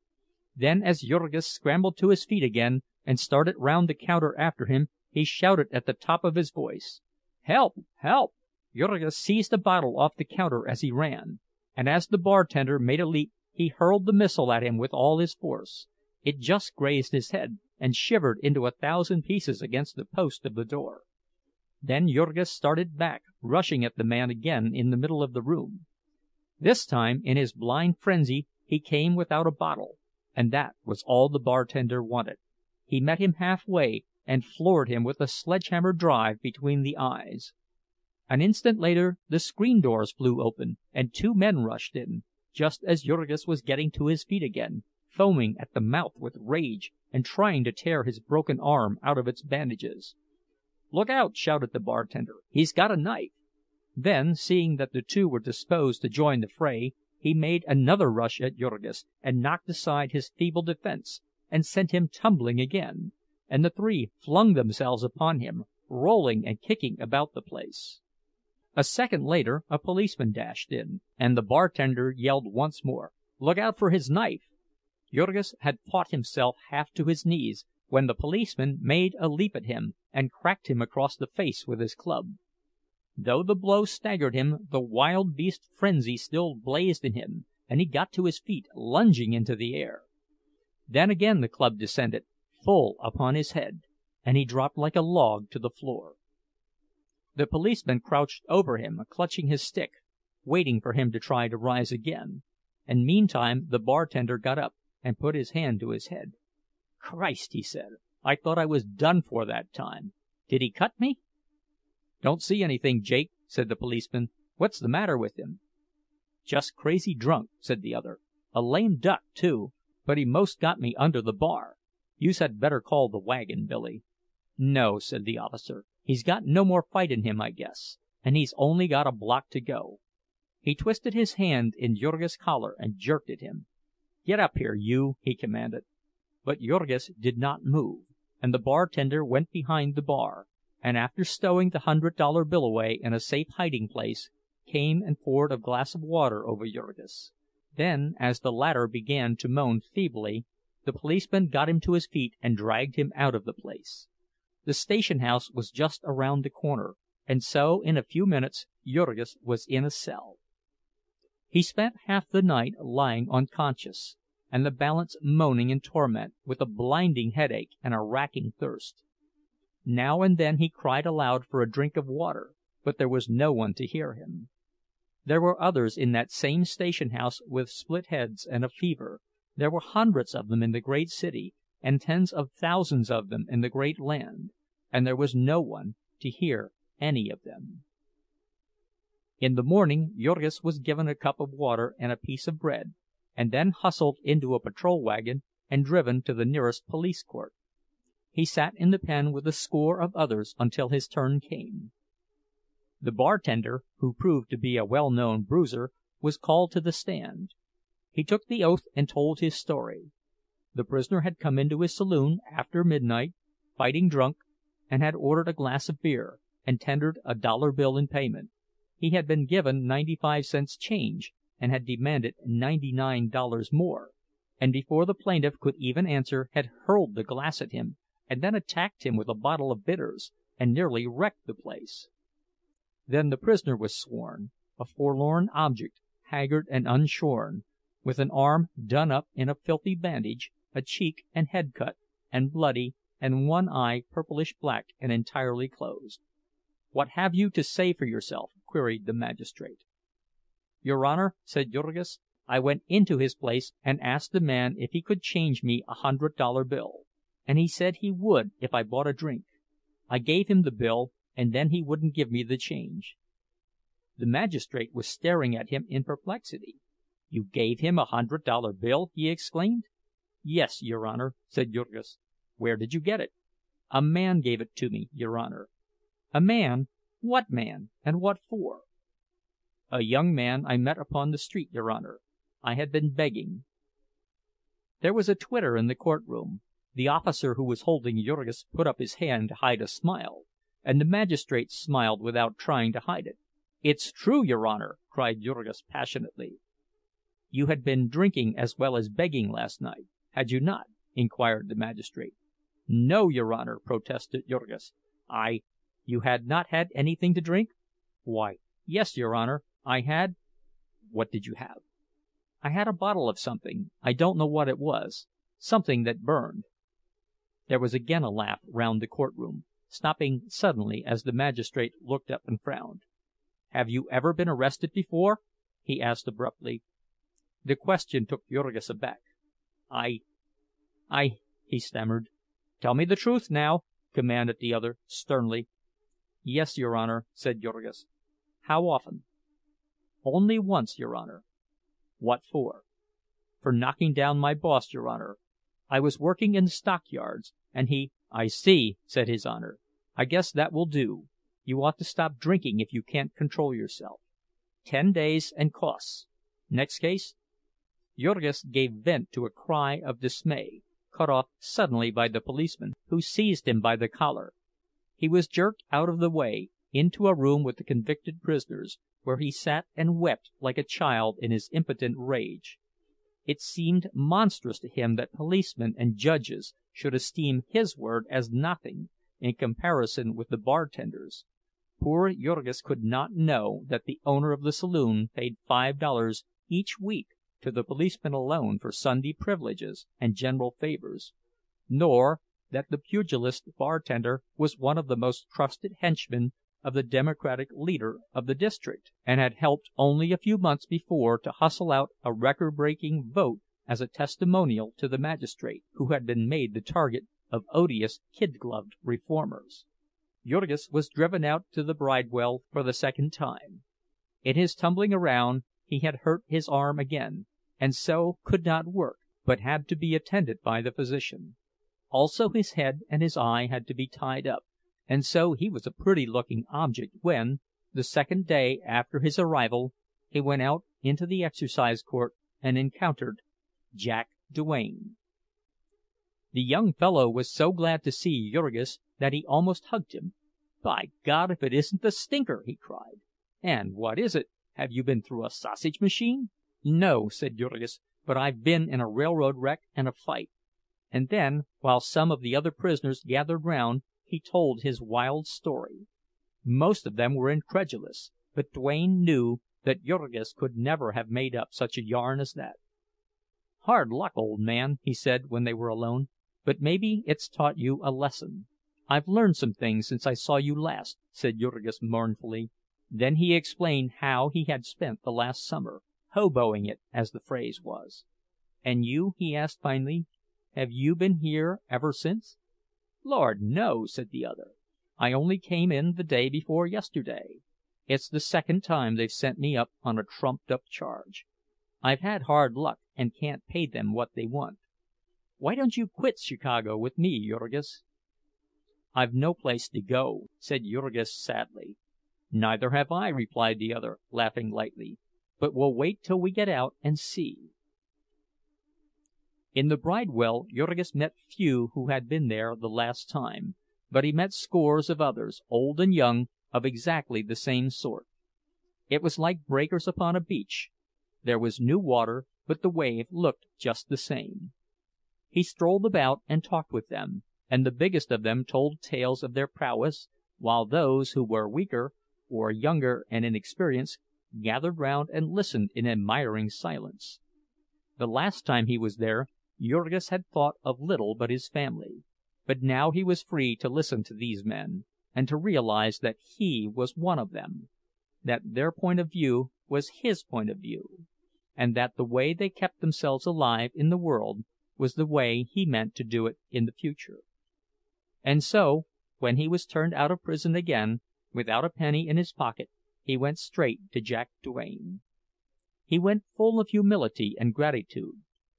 Then, as Jurgis scrambled to his feet again and started round the counter after him, he shouted at the top of his voice, "Help! Help!" Jurgis seized a bottle off the counter as he ran, and as the bartender made a leap, he hurled the missile at him with all his force. It just grazed his head and shivered into 1,000 pieces against the post of the door. Then Jurgis started back, rushing at the man again in the middle of the room. This time, in his blind frenzy, he came without a bottle, and that was all the bartender wanted. He met him halfway and floored him with a sledgehammer drive between the eyes. An instant later the screen doors flew open, and 2 men rushed in, just as Jurgis was getting to his feet again, foaming at the mouth with rage and trying to tear his broken arm out of its bandages. "Look out!" shouted the bartender. "He's got a knife!" Then, seeing that the 2 were disposed to join the fray, he made another rush at Jurgis and knocked aside his feeble defense, and sent him tumbling again, and the 3 flung themselves upon him, rolling and kicking about the place. A second later a policeman dashed in, and the bartender yelled once more, "Look out for his knife!" Jurgis had fought himself half to his knees, when the policeman made a leap at him and cracked him across the face with his club. Though the blow staggered him, the wild beast frenzy still blazed in him, and he got to his feet, lunging into the air. Then again the club descended, full upon his head, and he dropped like a log to the floor. The policeman crouched over him, clutching his stick, waiting for him to try to rise again, and meantime the bartender got up and put his hand to his head. "Christ!" he said. "I thought I was done for that time. Did he cut me?" "Don't see anything, Jake," said the policeman. "What's the matter with him?" "Just crazy drunk," said the other. "A lame duck, too, but he most got me under the bar. Youse had better call the wagon, Billy." "No," said the officer. "He's got no more fight in him, I guess, and he's only got a block to go." He twisted his hand in Jurgis' collar and jerked at him. "Get up here, you!" he commanded. But Jurgis did not move, and the bartender went behind the bar, and after stowing the $100 bill away in a safe hiding place, came and poured a glass of water over Jurgis. Then, as the latter began to moan feebly, the policeman got him to his feet and dragged him out of the place. The station house was just around the corner, and so in a few minutes Jurgis was in a cell. He spent half the night lying unconscious, and the balance moaning in torment, with a blinding headache and a racking thirst. Now and then he cried aloud for a drink of water, but there was no one to hear him. There were others in that same station house with split heads and a fever. There were hundreds of them in the great city, and tens of thousands of them in the great land, and there was no one to hear any of them. In the morning Jurgis was given a cup of water and a piece of bread, and then hustled into a patrol wagon and driven to the nearest police court. He sat in the pen with a score of others until his turn came. The bartender, who proved to be a well-known bruiser, was called to the stand. He took the oath and told his story. The prisoner had come into his saloon after midnight, fighting drunk, and had ordered a glass of beer, and tendered a $1 bill in payment. He had been given 95 cents change, and had demanded $99 more, and before the plaintiff could even answer, had hurled the glass at him, and then attacked him with a bottle of bitters, and nearly wrecked the place. Then the prisoner was sworn, a forlorn object, haggard and unshorn, with an arm done up in a filthy bandage, a cheek and head cut, and bloody, and one eye purplish-black and entirely closed. "What have you to say for yourself?" queried the magistrate. "Your Honor," said Jurgis, "I went into his place and asked the man if he could change me a $100 bill, and he said he would if I bought a drink. I gave him the bill, and then he wouldn't give me the change." The magistrate was staring at him in perplexity. "You gave him a $100 bill?" he exclaimed. "Yes, your Honor," said Jurgis. "Where did you get it?" "A man gave it to me, your Honor." "A man? What man, and what for?" "A young man I met upon the street, your Honor. I had been begging." There was a titter in the courtroom. The officer who was holding Jurgis put up his hand to hide a smile, and the magistrate smiled without trying to hide it. "It's true, your Honor!" cried Jurgis passionately. "You had been drinking as well as begging last night, had you not?" inquired the magistrate. "No, your Honor," protested Jurgis. "You had not had anything to drink?" "Why, yes, your Honor, I had—" "What did you have?" "I had a bottle of something. I don't know what it was. Something that burned." There was again a laugh round the courtroom, stopping suddenly as the magistrate looked up and frowned. "Have you ever been arrested before?" he asked abruptly. The question took Jurgis aback. I, he stammered. "Tell me the truth now," commanded the other, sternly. "Yes, your Honor," said Jurgis. "How often?" "Only once, your Honor." "What for?" "For knocking down my boss, your Honor. I was working in the stockyards, and he—" "I see," said his Honor. "I guess that will do. You ought to stop drinking if you can't control yourself. 10 days and costs. Next case?" Jurgis gave vent to a cry of dismay, cut off suddenly by the policeman, who seized him by the collar. He was jerked out of the way, into a room with the convicted prisoners, where he sat and wept like a child in his impotent rage. It seemed monstrous to him that policemen and judges should esteem his word as nothing in comparison with the bartender's. Poor Jurgis could not know that the owner of the saloon paid $5 each week to the policeman alone for Sunday privileges and general favors, nor that the pugilist bartender was one of the most trusted henchmen of the Democratic leader of the district, and had helped only a few months before to hustle out a record-breaking vote as a testimonial to the magistrate, who had been made the target of odious kid-gloved reformers. Jurgis was driven out to the bridewell for the second time. In his tumbling around he had hurt his arm again, and so could not work, but had to be attended by the physician. Also his head and his eye had to be tied up, and so he was a pretty-looking object when, the second day after his arrival, he went out into the exercise court and encountered Jack Duane. The young fellow was so glad to see Jurgis that he almost hugged him. "By God, if it isn't the Stinker!" he cried. "And what is it? Have you been through a sausage machine?" "No," said Jurgis, "but I've been in a railroad wreck and a fight." And then, while some of the other prisoners gathered round, he told his wild story. Most of them were incredulous, but Duane knew that Jurgis could never have made up such a yarn as that. "Hard luck, old man," he said when they were alone, "but maybe it's taught you a lesson." "I've learned some things since I saw you last," said Jurgis mournfully. Then he explained how he had spent the last summer, hoboing it, as the phrase was. "And you?" he asked finally. "Have you been here ever since?" "Lord, no," said the other. "I only came in the day before yesterday. It's the second time they've sent me up on a trumped-up charge. I've had hard luck, and can't pay them what they want. Why don't you quit Chicago with me, Jurgis?" "I've no place to go," said Jurgis sadly. "Neither have I," replied the other, laughing lightly. "But we'll wait till we get out and see." In the Bridewell Jurgis met few who had been there the last time, but he met scores of others, old and young, of exactly the same sort. It was like breakers upon a beach. There was new water, but the wave looked just the same. He strolled about and talked with them, and the biggest of them told tales of their prowess, while those who were weaker, or younger and inexperienced, gathered round and listened in admiring silence. The last time he was there, Jurgis had thought of little but his family, but now he was free to listen to these men, and to realize that he was one of them, that their point of view was his point of view, and that the way they kept themselves alive in the world was the way he meant to do it in the future. And so, when he was turned out of prison again, without a penny in his pocket, he went straight to Jack Duane. He went full of humility and gratitude,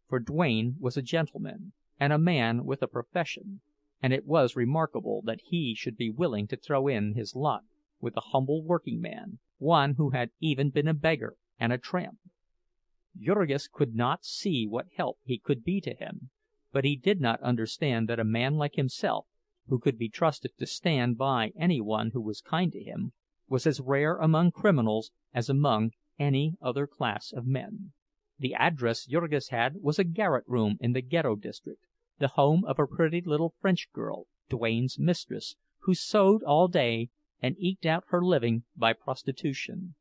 for Duane was a gentleman, and a man with a profession, and it was remarkable that he should be willing to throw in his lot with a humble working-man, one who had even been a beggar and a tramp. Jurgis could not see what help he could be to him, but he did not understand that a man like himself, who could be trusted to stand by anyone who was kind to him, was as rare among criminals as among any other class of men. The address Jurgis had was a garret room in the Ghetto district, the home of a pretty little French girl, Duane's mistress, who sewed all day and eked out her living by prostitution.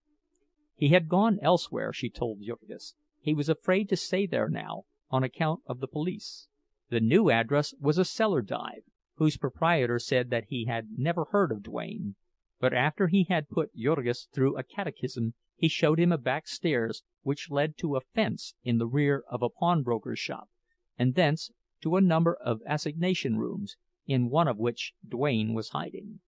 He had gone elsewhere, she told Jurgis. He was afraid to stay there now, on account of the police. The new address was a cellar dive, whose proprietor said that he had never heard of Duane, but after he had put Jurgis through a catechism, he showed him a back stairs which led to a fence in the rear of a pawnbroker's shop, and thence to a number of assignation rooms, in one of which Duane was hiding.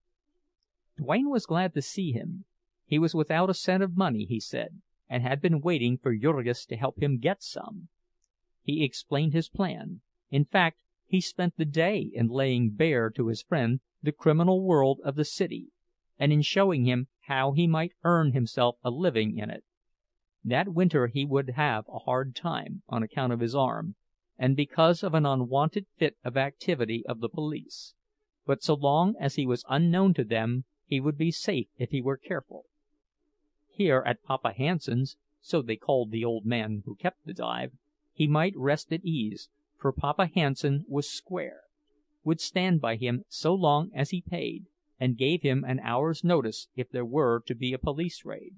Duane was glad to see him. He was without a cent of money, he said, and had been waiting for Jurgis to help him get some. He explained his plan. In fact, he spent the day in laying bare to his friend the criminal world of the city, and in showing him how he might earn himself a living in it. That winter he would have a hard time, on account of his arm, and because of an unwonted fit of activity of the police. But so long as he was unknown to them, he would be safe if he were careful. Here at Papa Hanson's, so they called the old man who kept the dive, he might rest at ease, for Papa Hanson was square, would stand by him so long as he paid, and gave him an hour's notice if there were to be a police raid.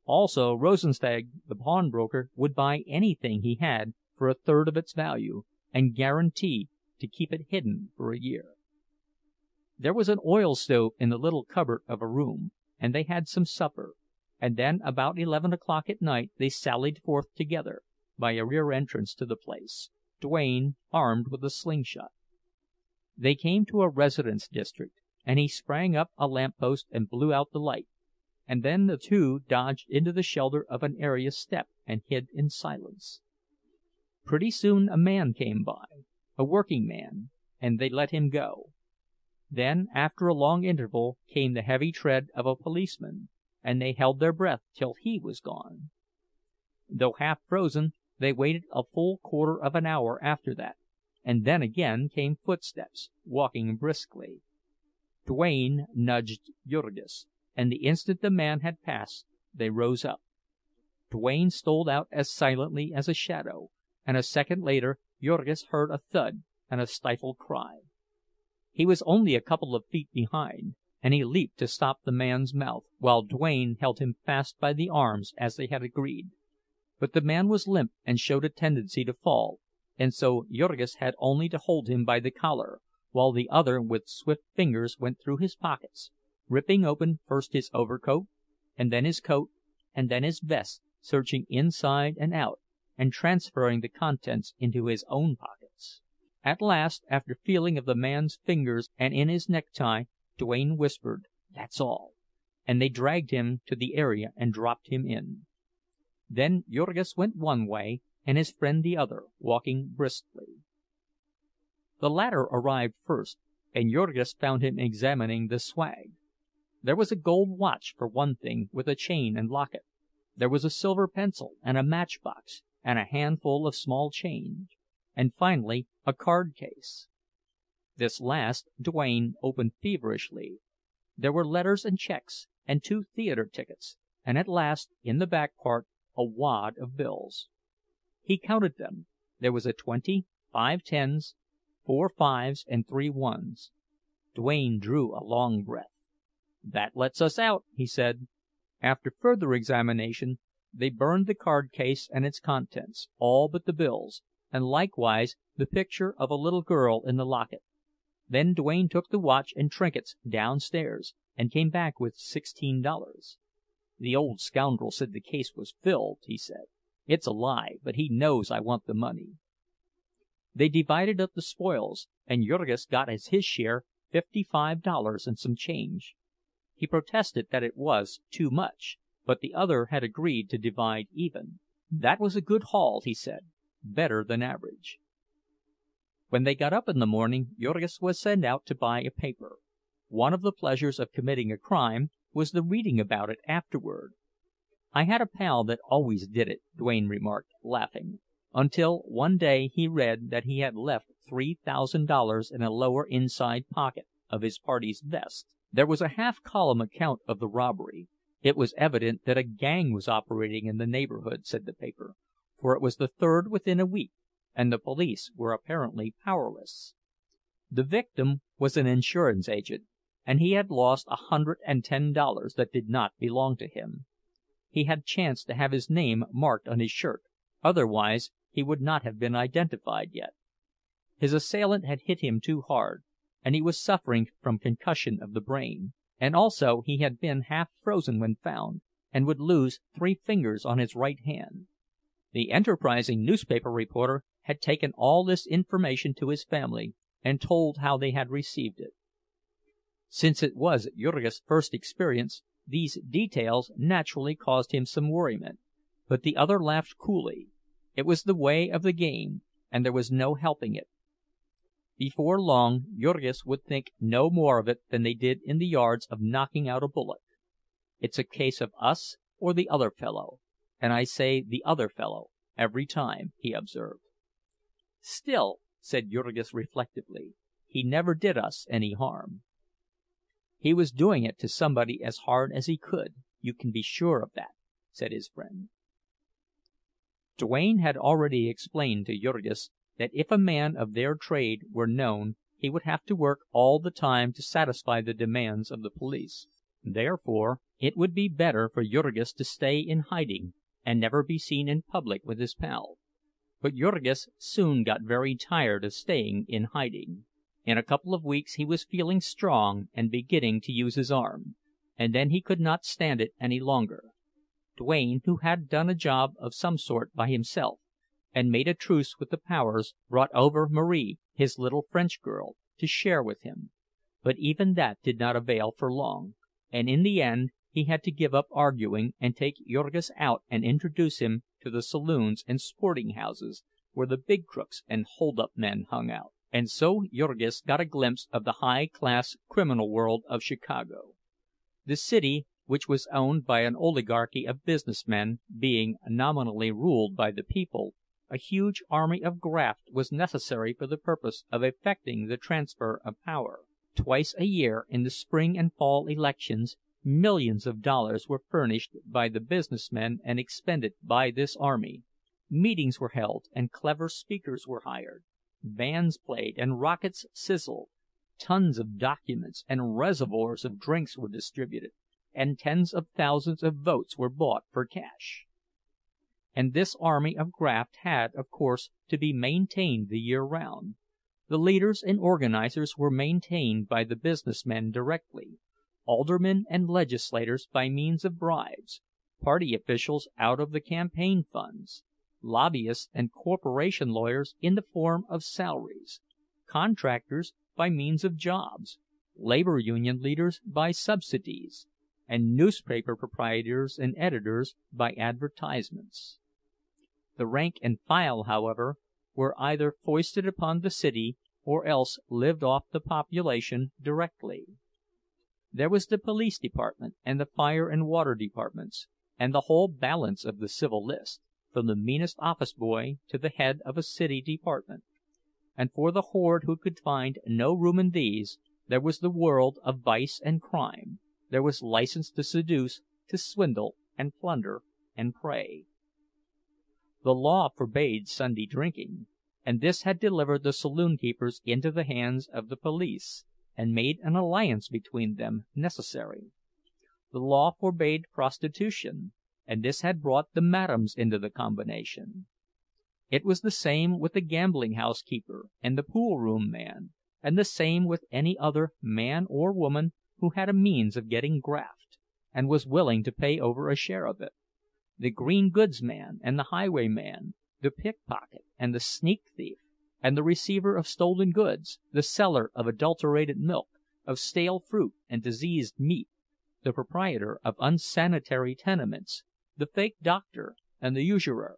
Also, Rosensteg, the pawnbroker, would buy anything he had for a third of its value, and guarantee to keep it hidden for a year. There was an oil stove in the little cupboard of a room, and they had some supper, and then about 11 o'clock at night they sallied forth together, by a rear entrance to the place, Duane armed with a slingshot. They came to a residence district, and he sprang up a lamp-post and blew out the light, and then the two dodged into the shelter of an area step and hid in silence. Pretty soon a man came by, a working man. and they let him go. Then, after a long interval, came the heavy tread of a policeman, and they held their breath till he was gone. Though half frozen, they waited a full quarter of an hour after that, and then again came footsteps, walking briskly. Duane nudged Jurgis, and the instant the man had passed, they rose up. Duane stole out as silently as a shadow, and a second later Jurgis heard a thud and a stifled cry. He was only a couple of feet behind, and he leaped to stop the man's mouth, while Duane held him fast by the arms as they had agreed. But the man was limp and showed a tendency to fall, and so Jurgis had only to hold him by the collar, while the other with swift fingers went through his pockets, ripping open first his overcoat, and then his coat, and then his vest, searching inside and out, and transferring the contents into his own pockets. At last, after feeling of the man's fingers and in his necktie, Duane whispered, "That's all," and they dragged him to the area and dropped him in. Then Jurgis went one way, and his friend the other, walking briskly. The latter arrived first, and Jurgis found him examining the swag. There was a gold watch, for one thing, with a chain and locket. There was a silver pencil and a matchbox, and a handful of small change, and finally a card case. This last Duane opened feverishly. There were letters and checks, and 2 theater tickets, and at last, in the back part, a wad of bills. He counted them. There was a 20, 5 tens, 4 fives, and 3 ones. Duane drew a long breath. "That lets us out," he said. After further examination, they burned the card case and its contents, all but the bills, and likewise the picture of a little girl in the locket. Then Duane took the watch and trinkets downstairs, and came back with $16. "The old scoundrel said the case was filled," he said. "It's a lie, but he knows I want the money." They divided up the spoils, and Jurgis got as his share $55 and some change. He protested that it was too much, but the other had agreed to divide even. That was a good haul, he said, better than average. When they got up in the morning, Jurgis was sent out to buy a paper. One of the pleasures of committing a crime was the reading about it afterward. "I had a pal that always did it," Duane remarked, laughing, until one day he read that he had left $3,000 in a lower inside pocket of his party's vest. There was a half-column account of the robbery. It was evident that a gang was operating in the neighborhood, said the paper, for it was the third within a week, and the police were apparently powerless. The victim was an insurance agent, and he had lost $110 that did not belong to him. He had chanced to have his name marked on his shirt, otherwise he would not have been identified yet. His assailant had hit him too hard, and he was suffering from concussion of the brain, and also he had been half frozen when found, and would lose 3 fingers on his right hand. The enterprising newspaper reporter had taken all this information to his family, and told how they had received it. Since it was Jurgis' first experience, these details naturally caused him some worriment, but the other laughed coolly. It was the way of the game, and there was no helping it. Before long, Jurgis would think no more of it than they did in the yards of knocking out a bullock. "It's a case of us or the other fellow, and I say the other fellow every time," he observed. "Still," said Jurgis reflectively, "he never did us any harm." "He was doing it to somebody as hard as he could, you can be sure of that," said his friend. Duane had already explained to Jurgis that if a man of their trade were known, he would have to work all the time to satisfy the demands of the police. Therefore, it would be better for Jurgis to stay in hiding and never be seen in public with his pal. But Jurgis soon got very tired of staying in hiding. In a couple of weeks he was feeling strong and beginning to use his arm, and then he could not stand it any longer. Duane, who had done a job of some sort by himself, and made a truce with the powers, brought over Marie, his little French girl, to share with him. But even that did not avail for long, and in the end he had to give up arguing and take Jurgis out and introduce him to the saloons and sporting houses where the big crooks and hold-up men hung out. And so Jurgis got a glimpse of the high-class criminal world of Chicago. The city, which was owned by an oligarchy of businessmen, being nominally ruled by the people, a huge army of graft was necessary for the purpose of effecting the transfer of power. Twice a year, in the spring and fall elections, millions of dollars were furnished by the businessmen and expended by this army. Meetings were held, and clever speakers were hired. Bands played, and rockets sizzled. Tons of documents and reservoirs of drinks were distributed, and tens of thousands of votes were bought for cash. And this army of graft had, of course, to be maintained the year round. The leaders and organizers were maintained by the businessmen directly, aldermen and legislators by means of bribes, party officials out of the campaign funds, lobbyists and corporation lawyers in the form of salaries, contractors by means of jobs, labor union leaders by subsidies, and newspaper proprietors and editors by advertisements. The rank and file, however, were either foisted upon the city or else lived off the population directly. There was the police department and the fire and water departments, and the whole balance of the civil list, from the meanest office boy to the head of a city department. And for the horde who could find no room in these, there was the world of vice and crime. There was license to seduce, to swindle and plunder and prey. The law forbade Sunday drinking, and this had delivered the saloon keepers into the hands of the police, and made an alliance between them necessary. The law forbade prostitution, and this had brought the madames into the combination. It was the same with the gambling house keeper and the pool-room man, and the same with any other man or woman who had a means of getting graft, and was willing to pay over a share of it. The green goods man and the highwayman, the pickpocket and the sneak thief, and the receiver of stolen goods, the seller of adulterated milk, of stale fruit and diseased meat, the proprietor of unsanitary tenements, the fake doctor and the usurer,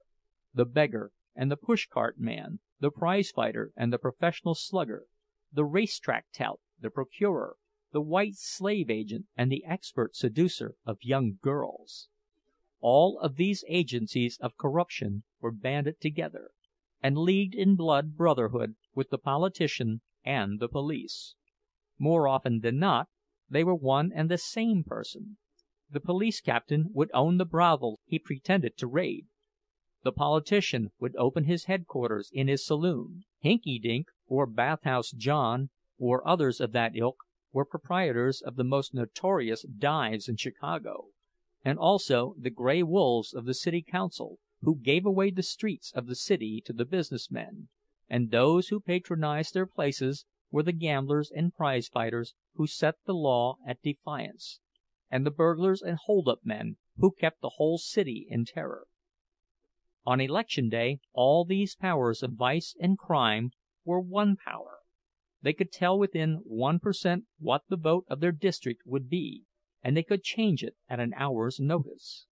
the beggar and the push-cart man, the prize-fighter and the professional slugger, the racetrack tout, the procurer, the white slave agent and the expert seducer of young girls. All of these agencies of corruption were banded together, and leagued in blood brotherhood with the politician and the police. More often than not, they were one and the same person. The police captain would own the brothel he pretended to raid. The politician would open his headquarters in his saloon. Hinky Dink, or Bathhouse John, or others of that ilk, were proprietors of the most notorious dives in Chicago, and also the gray wolves of the city council, who gave away the streets of the city to the businessmen, and those who patronized their places were the gamblers and prize-fighters who set the law at defiance, and the burglars and hold-up men who kept the whole city in terror. On election day, all these powers of vice and crime were one power. They could tell within 1% what the vote of their district would be, and they could change it at an hour's notice.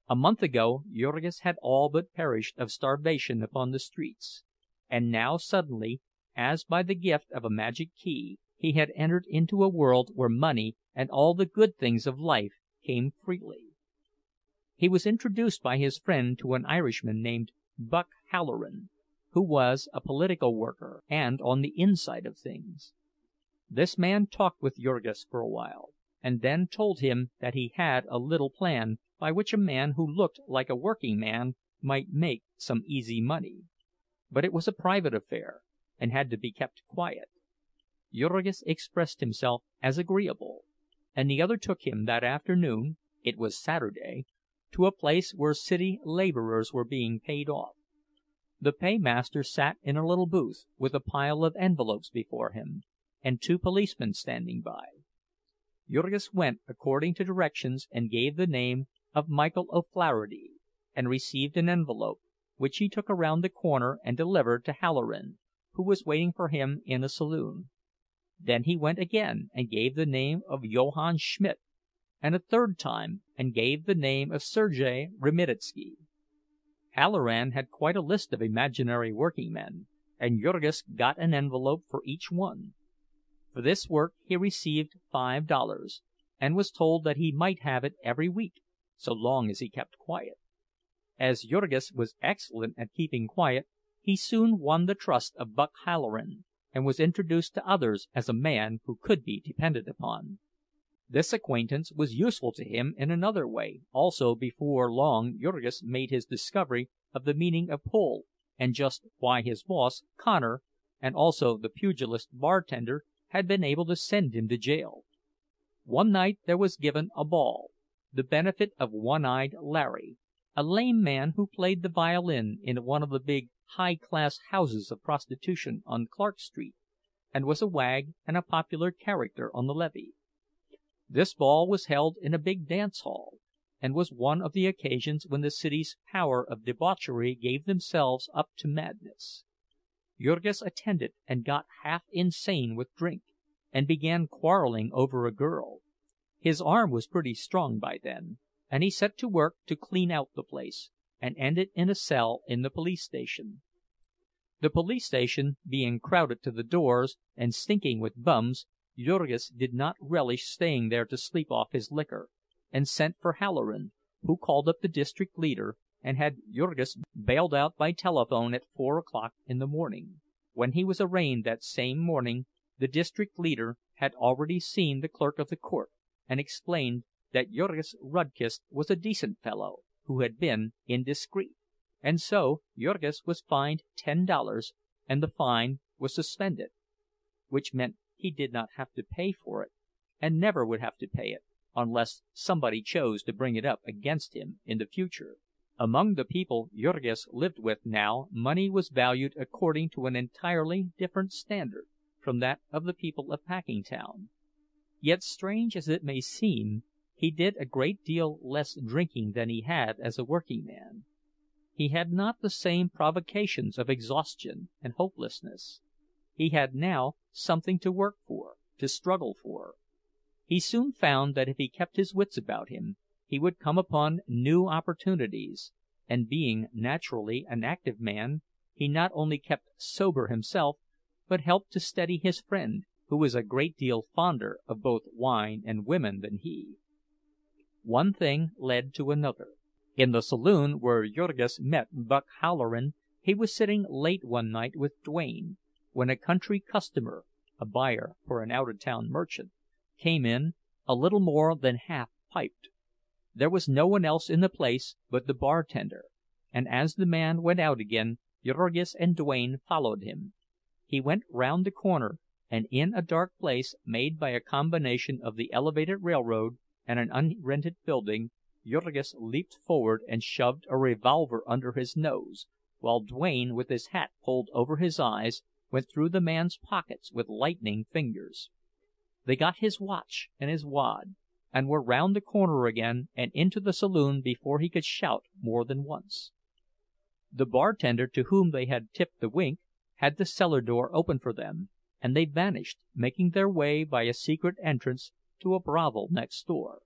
A month ago Jurgis had all but perished of starvation upon the streets, and now suddenly, as by the gift of a magic key, he had entered into a world where money and all the good things of life came freely. He was introduced by his friend to an Irishman named Buck Halloran, who was a political worker and on the inside of things. This man talked with Jurgis for a while, and then told him that he had a little plan by which a man who looked like a working man might make some easy money. But it was a private affair, and had to be kept quiet. Jurgis expressed himself as agreeable, and the other took him that afternoon—it was Saturday—to a place where city laborers were being paid off. The paymaster sat in a little booth, with a pile of envelopes before him, and 2 policemen standing by. Jurgis went according to directions and gave the name of Michael O'Flaherty, and received an envelope, which he took around the corner and delivered to Halloran, who was waiting for him in a saloon. Then he went again and gave the name of Johann Schmidt, and a third time and gave the name of Sergej Remiditsky. Halloran had quite a list of imaginary working men, and Jurgis got an envelope for each one. For this work he received $5, and was told that he might have it every week, so long as he kept quiet. As Jurgis was excellent at keeping quiet, he soon won the trust of Buck Halloran, and was introduced to others as a man who could be depended upon. This acquaintance was useful to him in another way, also. Before long Jurgis made his discovery of the meaning of pull, and just why his boss, Connor, and also the pugilist bartender, had been able to send him to jail. One night there was given a ball, the benefit of One-Eyed Larry, a lame man who played the violin in one of the big high-class houses of prostitution on Clark Street, and was a wag and a popular character on the levee. This ball was held in a big dance hall, and was one of the occasions when the city's power of debauchery gave themselves up to madness. Jurgis attended and got half insane with drink, and began quarreling over a girl. His arm was pretty strong by then, and he set to work to clean out the place, and ended in a cell in the police station. The police station being crowded to the doors and stinking with bums, Jurgis did not relish staying there to sleep off his liquor, and sent for Halloran, who called up the district leader, and had Jurgis bailed out by telephone at 4 o'clock in the morning. When he was arraigned that same morning, the district leader had already seen the clerk of the court, and explained that Jurgis Rudkus was a decent fellow, who had been indiscreet, and so Jurgis was fined $10, and the fine was suspended, which meant he did not have to pay for it, and never would have to pay it, unless somebody chose to bring it up against him in the future. Among the people Jurgis lived with now, money was valued according to an entirely different standard from that of the people of Packingtown. Yet, strange as it may seem, he did a great deal less drinking than he had as a working-man. He had not the same provocations of exhaustion and hopelessness. He had now something to work for, to struggle for. He soon found that if he kept his wits about him, he would come upon new opportunities, and being naturally an active man, he not only kept sober himself, but helped to steady his friend, who was a great deal fonder of both wine and women than he. One thing led to another. In the saloon where Jurgis met Buck Halloran, he was sitting late one night with Duane, when a country customer, a buyer for an out-of-town merchant, came in, a little more than half piped. There was no one else in the place but the bartender, and as the man went out again, Jurgis and Duane followed him. He went round the corner, and in a dark place made by a combination of the elevated railroad and an unrented building, Jurgis leaped forward and shoved a revolver under his nose, while Duane, with his hat pulled over his eyes, went through the man's pockets with lightning fingers. They got his watch and his wad, and were round the corner again and into the saloon before he could shout more than once. The bartender, to whom they had tipped the wink, had the cellar door open for them, and they vanished, making their way by a secret entrance to a brothel next door.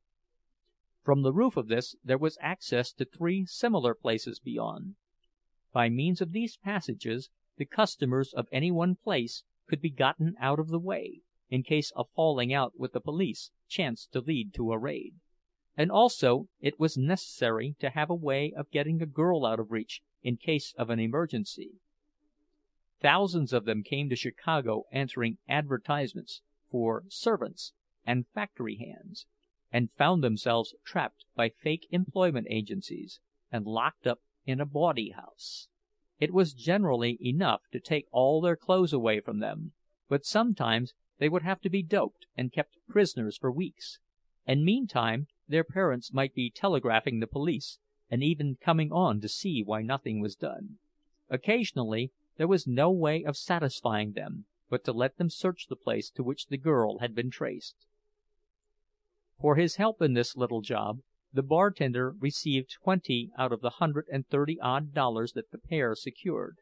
From the roof of this there was access to 3 similar places beyond. By means of these passages, the customers of any one place could be gotten out of the way, in case a falling out with the police chanced to lead to a raid. And also it was necessary to have a way of getting a girl out of reach in case of an emergency. Thousands of them came to Chicago answering advertisements for servants and factory hands, and found themselves trapped by fake employment agencies and locked up in a bawdy house. It was generally enough to take all their clothes away from them, but sometimes they would have to be doped and kept prisoners for weeks, and meantime their parents might be telegraphing the police, and even coming on to see why nothing was done. Occasionally there was no way of satisfying them but to let them search the place to which the girl had been traced. For his help in this little job, the bartender received 20 out of the $130-odd that the pair secured,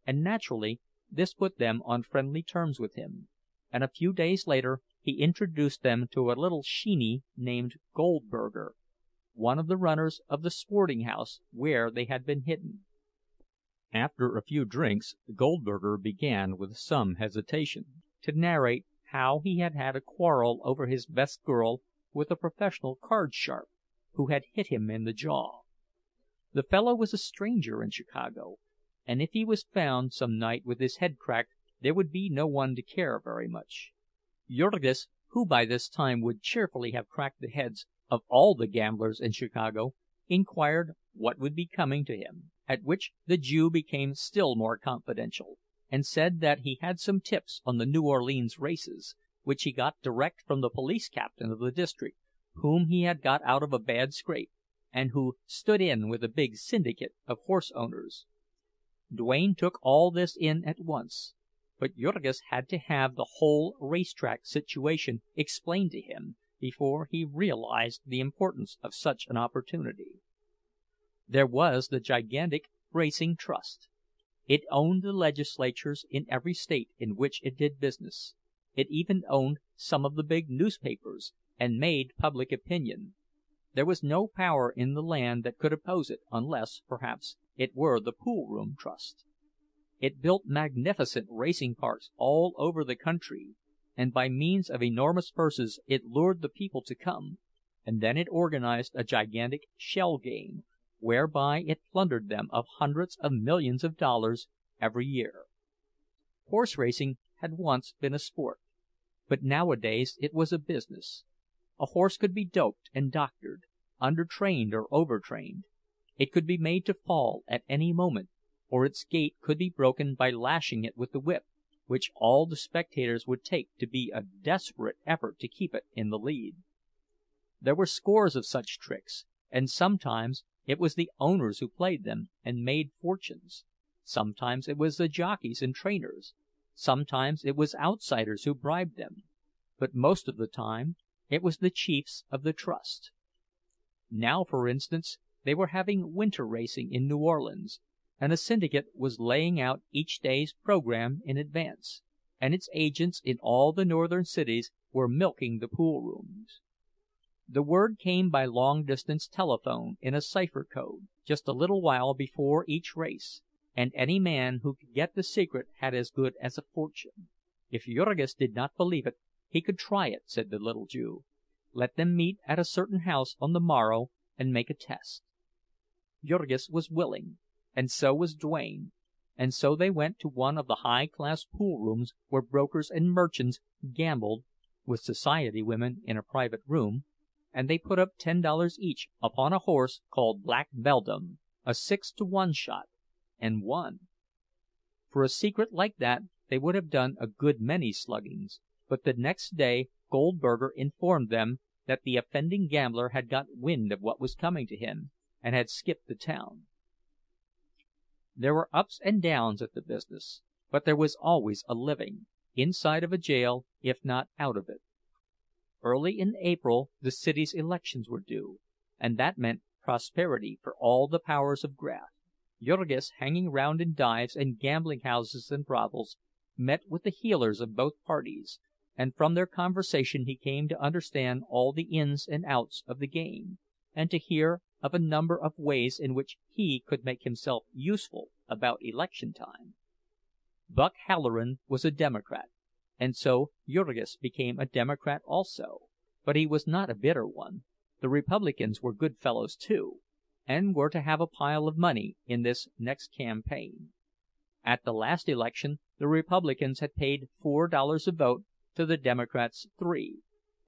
and naturally this put them on friendly terms with him, and a few days later he introduced them to a little sheeny named Goldberger, one of the runners of the sporting house where they had been hidden. After a few drinks, Goldberger began with some hesitation to narrate how he had had a quarrel over his best girl with a professional card sharp, who had hit him in the jaw. The fellow was a stranger in Chicago, and if he was found some night with his head cracked there would be no one to care very much. Jurgis, who by this time would cheerfully have cracked the heads of all the gamblers in Chicago, inquired what would be coming to him, at which the Jew became still more confidential, and said that he had some tips on the New Orleans races, which he got direct from the police captain of the district, whom he had got out of a bad scrape, and who stood in with a big syndicate of horse owners. Duane took all this in at once, but Jurgis had to have the whole racetrack situation explained to him before he realized the importance of such an opportunity. There was the gigantic Racing Trust. It owned the legislatures in every state in which it did business. It even owned some of the big newspapers, and made public opinion. There was no power in the land that could oppose it, unless, perhaps, it were the Pool Room Trust. It built magnificent racing parks all over the country, and by means of enormous purses it lured the people to come, and then it organized a gigantic shell game, whereby it plundered them of hundreds of millions of dollars every year. Horse racing had once been a sport, but nowadays it was a business. A horse could be doped and doctored, undertrained or overtrained. It could be made to fall at any moment, or its gait could be broken by lashing it with the whip, which all the spectators would take to be a desperate effort to keep it in the lead. There were scores of such tricks, and sometimes it was the owners who played them and made fortunes. Sometimes it was the jockeys and trainers. Sometimes it was outsiders who bribed them. But most of the time it was the chiefs of the trust. Now, for instance, they were having winter racing in New Orleans, and a syndicate was laying out each day's program in advance, and its agents in all the northern cities were milking the pool rooms. The word came by long-distance telephone in a cipher code, just a little while before each race, and any man who could get the secret had as good as a fortune. If Jurgis did not believe it, he could try it, said the little Jew. Let them meet at a certain house on the morrow and make a test. Jurgis was willing, and so was Duane, and so they went to one of the high-class pool rooms where brokers and merchants gambled, with society women in a private room, and they put up $10 each upon a horse called Black Beldam, a 6-to-1 shot, and won. For a secret like that they would have done a good many sluggings, but the next day Goldberger informed them that the offending gambler had got wind of what was coming to him, and had skipped the town. There were ups and downs at the business, but there was always a living, inside of a jail, if not out of it. Early in April the city's elections were due, and that meant prosperity for all the powers of graft. Jurgis, hanging round in dives and gambling houses and brothels, met with the heelers of both parties, and from their conversation he came to understand all the ins and outs of the game, and to hear of a number of ways in which he could make himself useful about election time. Buck Halloran was a Democrat, and so Jurgis became a Democrat also, but he was not a bitter one. The Republicans were good fellows too, and were to have a pile of money in this next campaign. At the last election the Republicans had paid $4 a vote to the Democrats $3,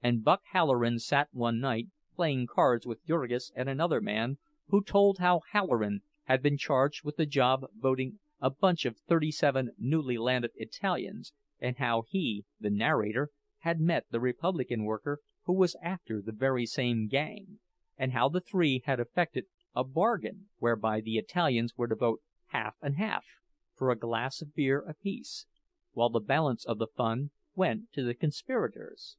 and Buck Halloran sat one night playing cards with Jurgis and another man, who told how Halloran had been charged with the job voting a bunch of 37 newly landed Italians, and how he, the narrator, had met the Republican worker who was after the very same gang, and how the three had effected a bargain whereby the Italians were to vote half and half for a glass of beer apiece, while the balance of the fund went to the conspirators.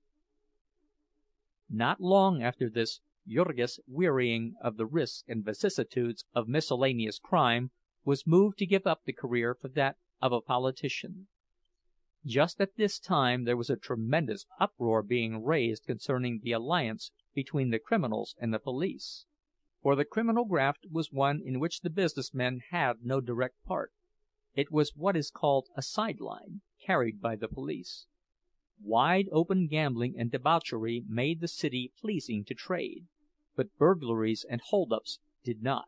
Not long after this, Jurgis, wearying of the risks and vicissitudes of miscellaneous crime, was moved to give up the career for that of a politician. Just at this time there was a tremendous uproar being raised concerning the alliance between the criminals and the police. For the criminal graft was one in which the business men had no direct part. It was what is called a sideline, carried by the police. Wide open gambling and debauchery made the city pleasing to trade, but burglaries and hold-ups did not.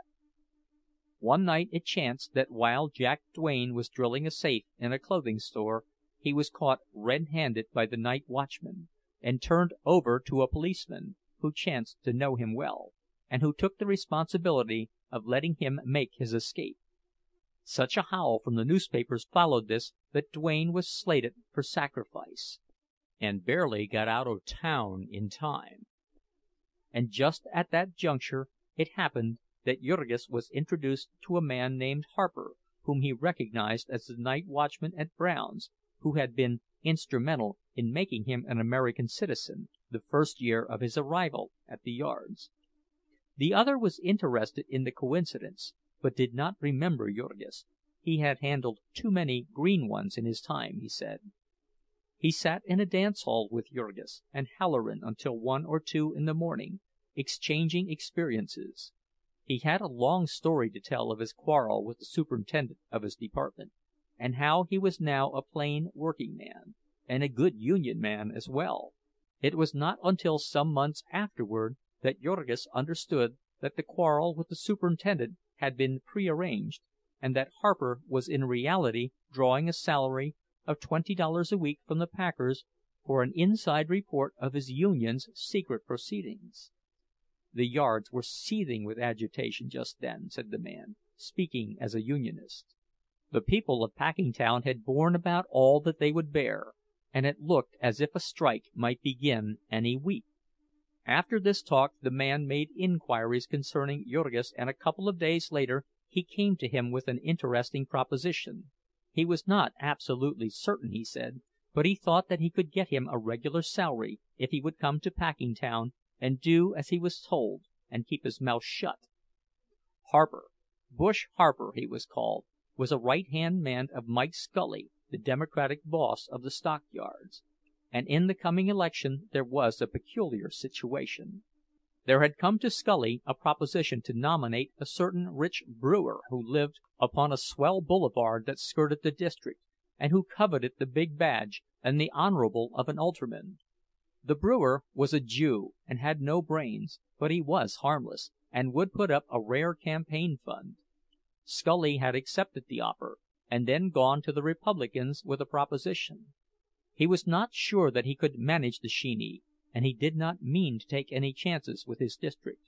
One night it chanced that while Jack Duane was drilling a safe in a clothing store, he was caught red-handed by the night watchman, and turned over to a policeman, who chanced to know him well, and who took the responsibility of letting him make his escape. Such a howl from the newspapers followed this that Duane was slated for sacrifice, and barely got out of town in time. And just at that juncture it happened that Jurgis was introduced to a man named Harper, whom he recognized as the night watchman at Brown's, who had been instrumental in making him an American citizen the first year of his arrival at the yards. The other was interested in the coincidence, but did not remember Jurgis. He had handled too many green ones in his time, he said. He sat in a dance hall with Jurgis and Halloran until 1 or 2 in the morning, exchanging experiences. He had a long story to tell of his quarrel with the superintendent of his department, and how he was now a plain working man, and a good union man as well. It was not until some months afterward that Jurgis understood that the quarrel with the superintendent had been prearranged, and that Harper was in reality drawing a salary of $20 a week from the packers for an inside report of his union's secret proceedings. The yards were seething with agitation just then, said the man, speaking as a unionist. The people of Packingtown had borne about all that they would bear, and it looked as if a strike might begin any week. After this talk the man made inquiries concerning Jurgis, and a couple of days later he came to him with an interesting proposition. He was not absolutely certain, he said, but he thought that he could get him a regular salary if he would come to Packingtown and do as he was told, and keep his mouth shut. Harper, Bush Harper he was called, was a right-hand man of Mike Scully, the Democratic boss of the stockyards. And in the coming election there was a peculiar situation. There had come to Scully a proposition to nominate a certain rich brewer who lived upon a swell boulevard that skirted the district, and who coveted the big badge and the honorable of an alderman. The brewer was a Jew and had no brains, but he was harmless, and would put up a rare campaign fund. Scully had accepted the offer, and then gone to the Republicans with a proposition. He was not sure that he could manage the Sheeny, and he did not mean to take any chances with his district.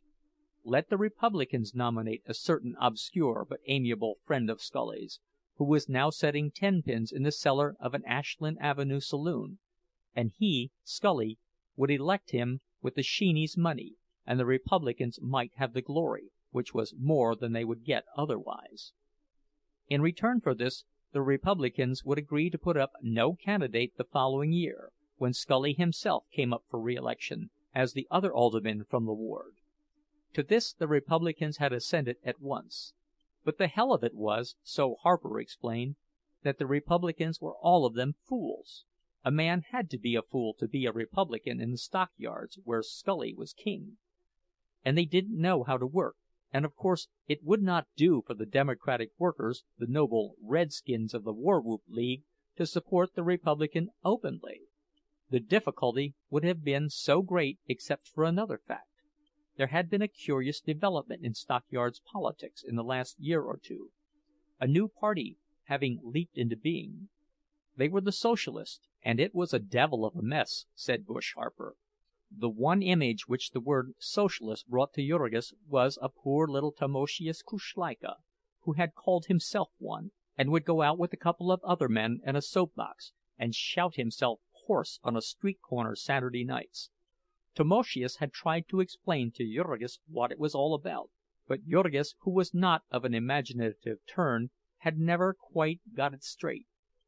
Let the Republicans nominate a certain obscure but amiable friend of Scully's, who was now setting tenpins in the cellar of an Ashland Avenue saloon, and he, Scully, would elect him with the Sheeny's money, and the Republicans might have the glory, which was more than they would get otherwise. In return for this, the Republicans would agree to put up no candidate the following year, when Scully himself came up for re-election as the other alderman from the ward. To this the Republicans had assented at once. But the hell of it was, so Harper explained, that the Republicans were all of them fools. A man had to be a fool to be a Republican in the stockyards where Scully was king. And they didn't know how to work, and of course it would not do for the Democratic workers, the noble redskins of the War Whoop League, to support the Republican openly. The difficulty would have been so great except for another fact. There had been a curious development in stockyards politics in the last year or two, a new party having leaped into being. They were the Socialists, and it was a devil of a mess, said Bush Harper. The one image which the word Socialist brought to Jurgis was a poor little Tamoszius Kuszleika, who had called himself one, and would go out with a couple of other men and a soapbox, and shout himself hoarse on a street corner Saturday nights. Tamoszius had tried to explain to Jurgis what it was all about, but Jurgis, who was not of an imaginative turn, had never quite got it straight.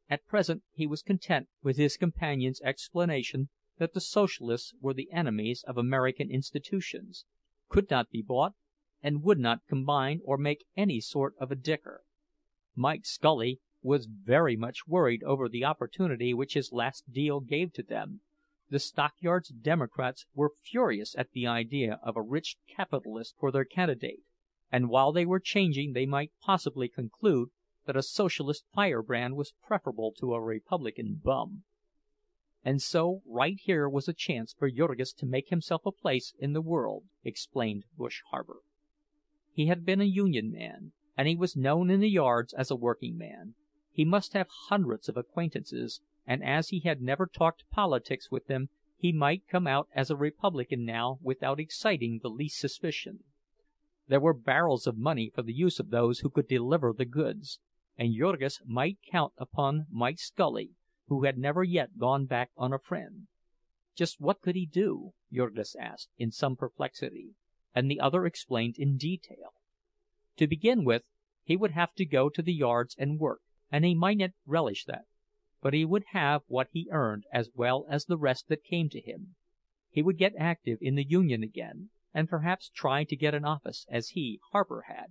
At present he was content with his companion's explanation that the Socialists were the enemies of American institutions, could not be bought, and would not combine or make any sort of a dicker. Mike Scully was very much worried over the opportunity which his last deal gave to them, The stockyards Democrats were furious at the idea of a rich capitalist for their candidate, and while they were changing they might possibly conclude that a socialist firebrand was preferable to a Republican bum. And so right here was a chance for Jurgis to make himself a place in the world, explained Bush Harper. He had been a union man, and he was known in the yards as a working man. He must have hundreds of acquaintances, and as he had never talked politics with them, he might come out as a Republican now without exciting the least suspicion. There were barrels of money for the use of those who could deliver the goods, and Jurgis might count upon Mike Scully, who had never yet gone back on a friend. Just what could he do? Jurgis asked, in some perplexity, and the other explained in detail. To begin with, he would have to go to the yards and work, and he might not relish that, but he would have what he earned as well as the rest that came to him. He would get active in the union again, and perhaps try to get an office, as he, Harper, had.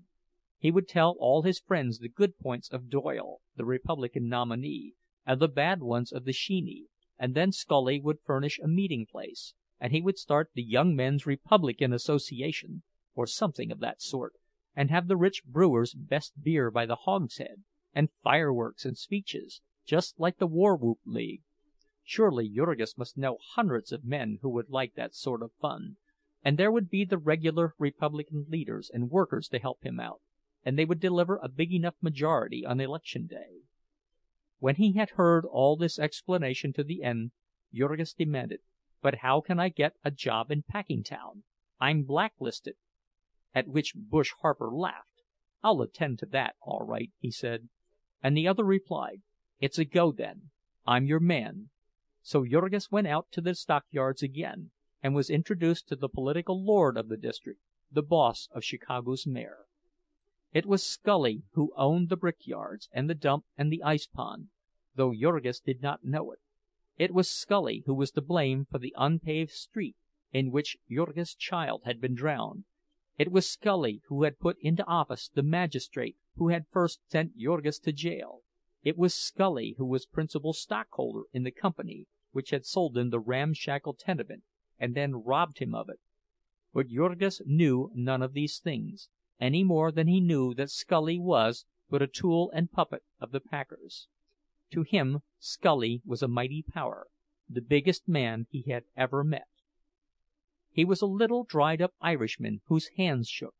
He would tell all his friends the good points of Doyle, the Republican nominee, and the bad ones of the Sheeny, and then Scully would furnish a meeting place, and he would start the Young Men's Republican Association, or something of that sort, and have the rich brewers' best beer by the hogshead, and fireworks and speeches, just like the War Whoop League. Surely Jurgis must know hundreds of men who would like that sort of fun, and there would be the regular Republican leaders and workers to help him out, and they would deliver a big enough majority on election day. When he had heard all this explanation to the end, Jurgis demanded, "But how can I get a job in Packingtown? I'm blacklisted." At which Bush Harper laughed. "I'll attend to that, all right," he said. And the other replied, "It's a go, then. I'm your man." So Jurgis went out to the stockyards again, and was introduced to the political lord of the district, the boss of Chicago's mayor. It was Scully who owned the brickyards, and the dump, and the ice pond, though Jurgis did not know it. It was Scully who was to blame for the unpaved street in which Jurgis' child had been drowned. It was Scully who had put into office the magistrate who had first sent Jurgis to jail. It was Scully who was principal stockholder in the company which had sold him the ramshackle tenement, and then robbed him of it. But Jurgis knew none of these things, any more than he knew that Scully was but a tool and puppet of the packers. To him, Scully was a mighty power, the biggest man he had ever met. He was a little dried-up Irishman whose hands shook.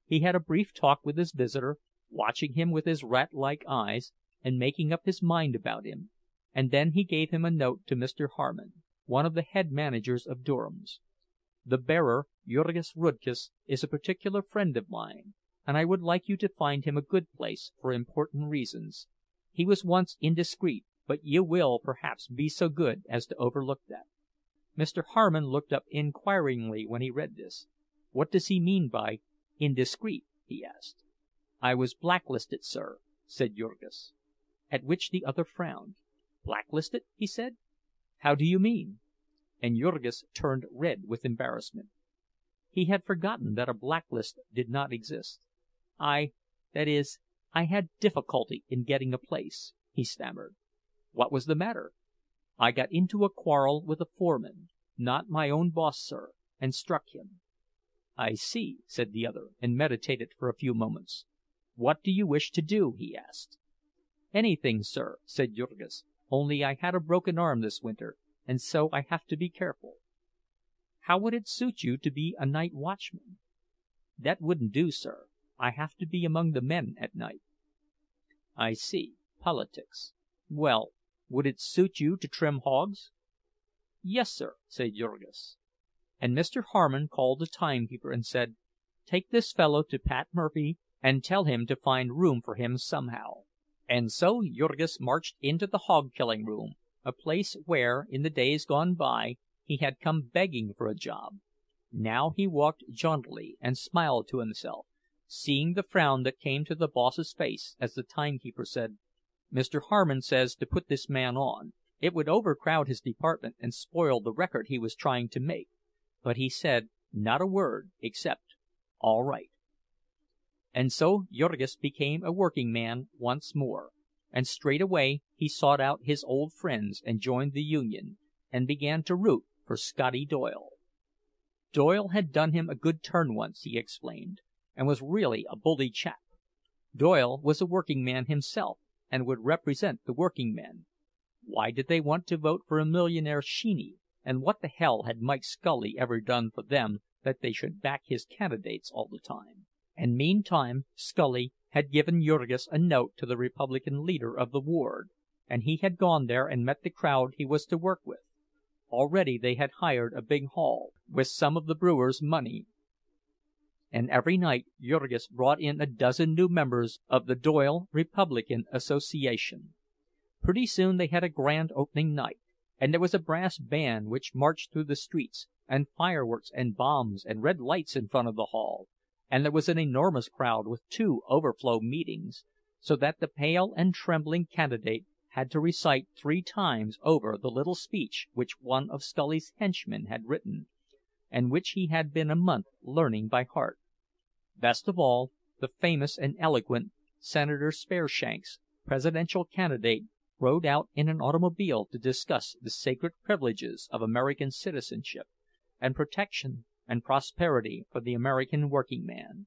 He had a brief talk with his visitor, watching him with his rat-like eyes, and making up his mind about him, and then he gave him a note to Mr. Harmon, one of the head managers of Durham's. "The bearer, Jurgis Rudkus, is a particular friend of mine, and I would like you to find him a good place for important reasons. He was once indiscreet, but you will perhaps be so good as to overlook that." Mr. Harmon looked up inquiringly when he read this. "What does he mean by indiscreet?" he asked. "I was blacklisted, sir," said Jurgis. At which the other frowned. "Blacklisted?" he said. "How do you mean?" And Jurgis turned red with embarrassment. He had forgotten that a blacklist did not exist. That is, I had difficulty in getting a place," he stammered. "What was the matter?" "I got into a quarrel with a foreman, not my own boss, sir, and struck him." "I see," said the other, and meditated for a few moments. "What do you wish to do?" he asked. "Anything, sir," said Jurgis, "only I had a broken arm this winter, and so I have to be careful." "How would it suit you to be a night watchman?" "That wouldn't do, sir. I have to be among the men at night." "I see. Politics. Well, would it suit you to trim hogs?" "Yes, sir," said Jurgis. And Mr. Harmon called the timekeeper and said, "Take this fellow to Pat Murphy, and tell him to find room for him somehow." And so Jurgis marched into the hog-killing room, a place where, in the days gone by, he had come begging for a job. Now he walked jauntily and smiled to himself, seeing the frown that came to the boss's face as the timekeeper said, "Mr. Harmon says to put this man on. It would overcrowd his department and spoil the record he was trying to make." But he said not a word except, "All right." And so Jurgis became a working man once more, and straightway he sought out his old friends and joined the union, and began to root for Scotty Doyle. Doyle had done him a good turn once, he explained, and was really a bully chap. Doyle was a working man himself, and would represent the working men. Why did they want to vote for a millionaire Sheeny, and what the hell had Mike Scully ever done for them that they should back his candidates all the time? And meantime Scully had given Jurgis a note to the Republican leader of the ward, and he had gone there and met the crowd he was to work with. Already they had hired a big hall, with some of the brewers' money, and every night Jurgis brought in a dozen new members of the Doyle Republican Association. Pretty soon they had a grand opening night, and there was a brass band which marched through the streets, and fireworks and bombs and red lights in front of the hall, and there was an enormous crowd with 2 overflow meetings, so that the pale and trembling candidate had to recite 3 times over the little speech which one of Scully's henchmen had written, and which he had been a month learning by heart. Best of all, the famous and eloquent Senator Spareshanks, presidential candidate, rode out in an automobile to discuss the sacred privileges of American citizenship, and protection and prosperity for the American working man.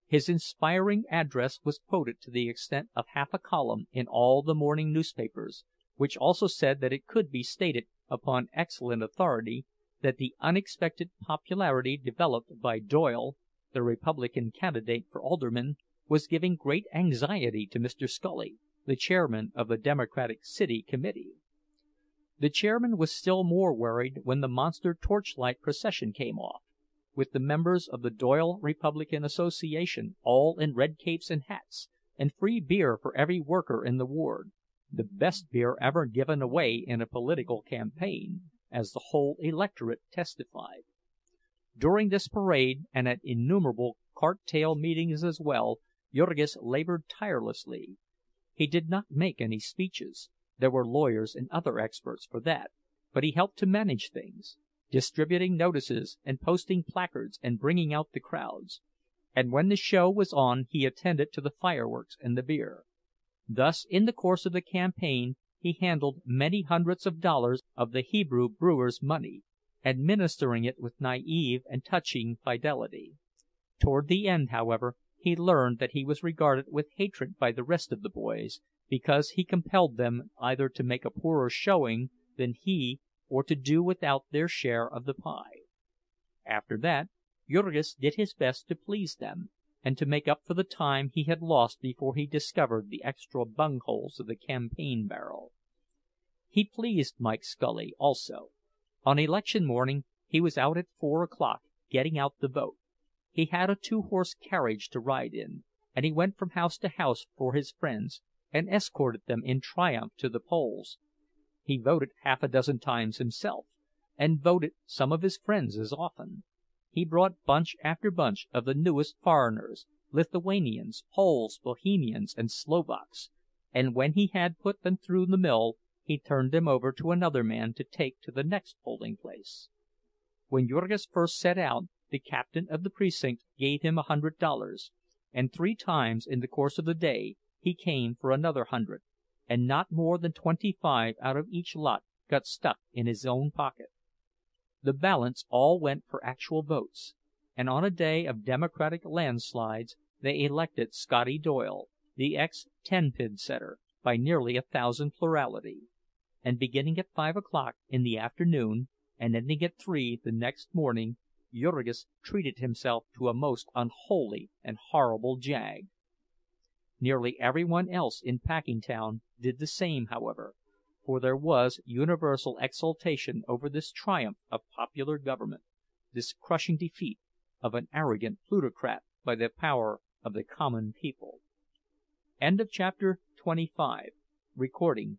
His inspiring address was quoted to the extent of half a column in all the morning newspapers, which also said that it could be stated upon excellent authority that the unexpected popularity developed by Doyle, the Republican candidate for alderman, was giving great anxiety to Mr. Scully, the chairman of the Democratic City Committee. The chairman was still more worried when the monster torchlight procession came off, with the members of the Doyle Republican Association all in red capes and hats, and free beer for every worker in the ward, the best beer ever given away in a political campaign, as the whole electorate testified. During this parade, and at innumerable cart-tail meetings as well, Jurgis labored tirelessly. He did not make any speeches, there were lawyers and other experts for that, but he helped to manage things, distributing notices and posting placards and bringing out the crowds. And when the show was on he attended to the fireworks and the beer. Thus, in the course of the campaign, he handled many hundreds of dollars of the Hebrew brewers' money, administering it with naive and touching fidelity. Toward the end, however, he learned that he was regarded with hatred by the rest of the boys, because he compelled them either to make a poorer showing than he or to do without their share of the pie. After that, Jurgis did his best to please them, and to make up for the time he had lost before he discovered the extra bungholes of the campaign barrel. He pleased Mike Scully also. On election morning he was out at 4 o'clock, getting out the vote. He had a 2-horse carriage to ride in, and he went from house to house for his friends, and escorted them in triumph to the polls. He voted half a dozen times himself, and voted some of his friends as often. He brought bunch after bunch of the newest foreigners, Lithuanians, Poles, Bohemians, and Slovaks, and when he had put them through the mill, he turned them over to another man to take to the next polling place. When Jurgis first set out, the captain of the precinct gave him $100, and 3 times in the course of the day he came for another 100, and not more than 25 out of each lot got stuck in his own pocket. The balance all went for actual votes, and on a day of Democratic landslides they elected Scotty Doyle, the ex-10-pin setter, by nearly 1,000 plurality. And beginning at 5 o'clock in the afternoon, and ending at 3 the next morning, Jurgis treated himself to a most unholy and horrible jag. Nearly everyone else in Packingtown did the same, however, for there was universal exultation over this triumph of popular government, this crushing defeat of an arrogant plutocrat by the power of the common people. End of chapter 25. Recording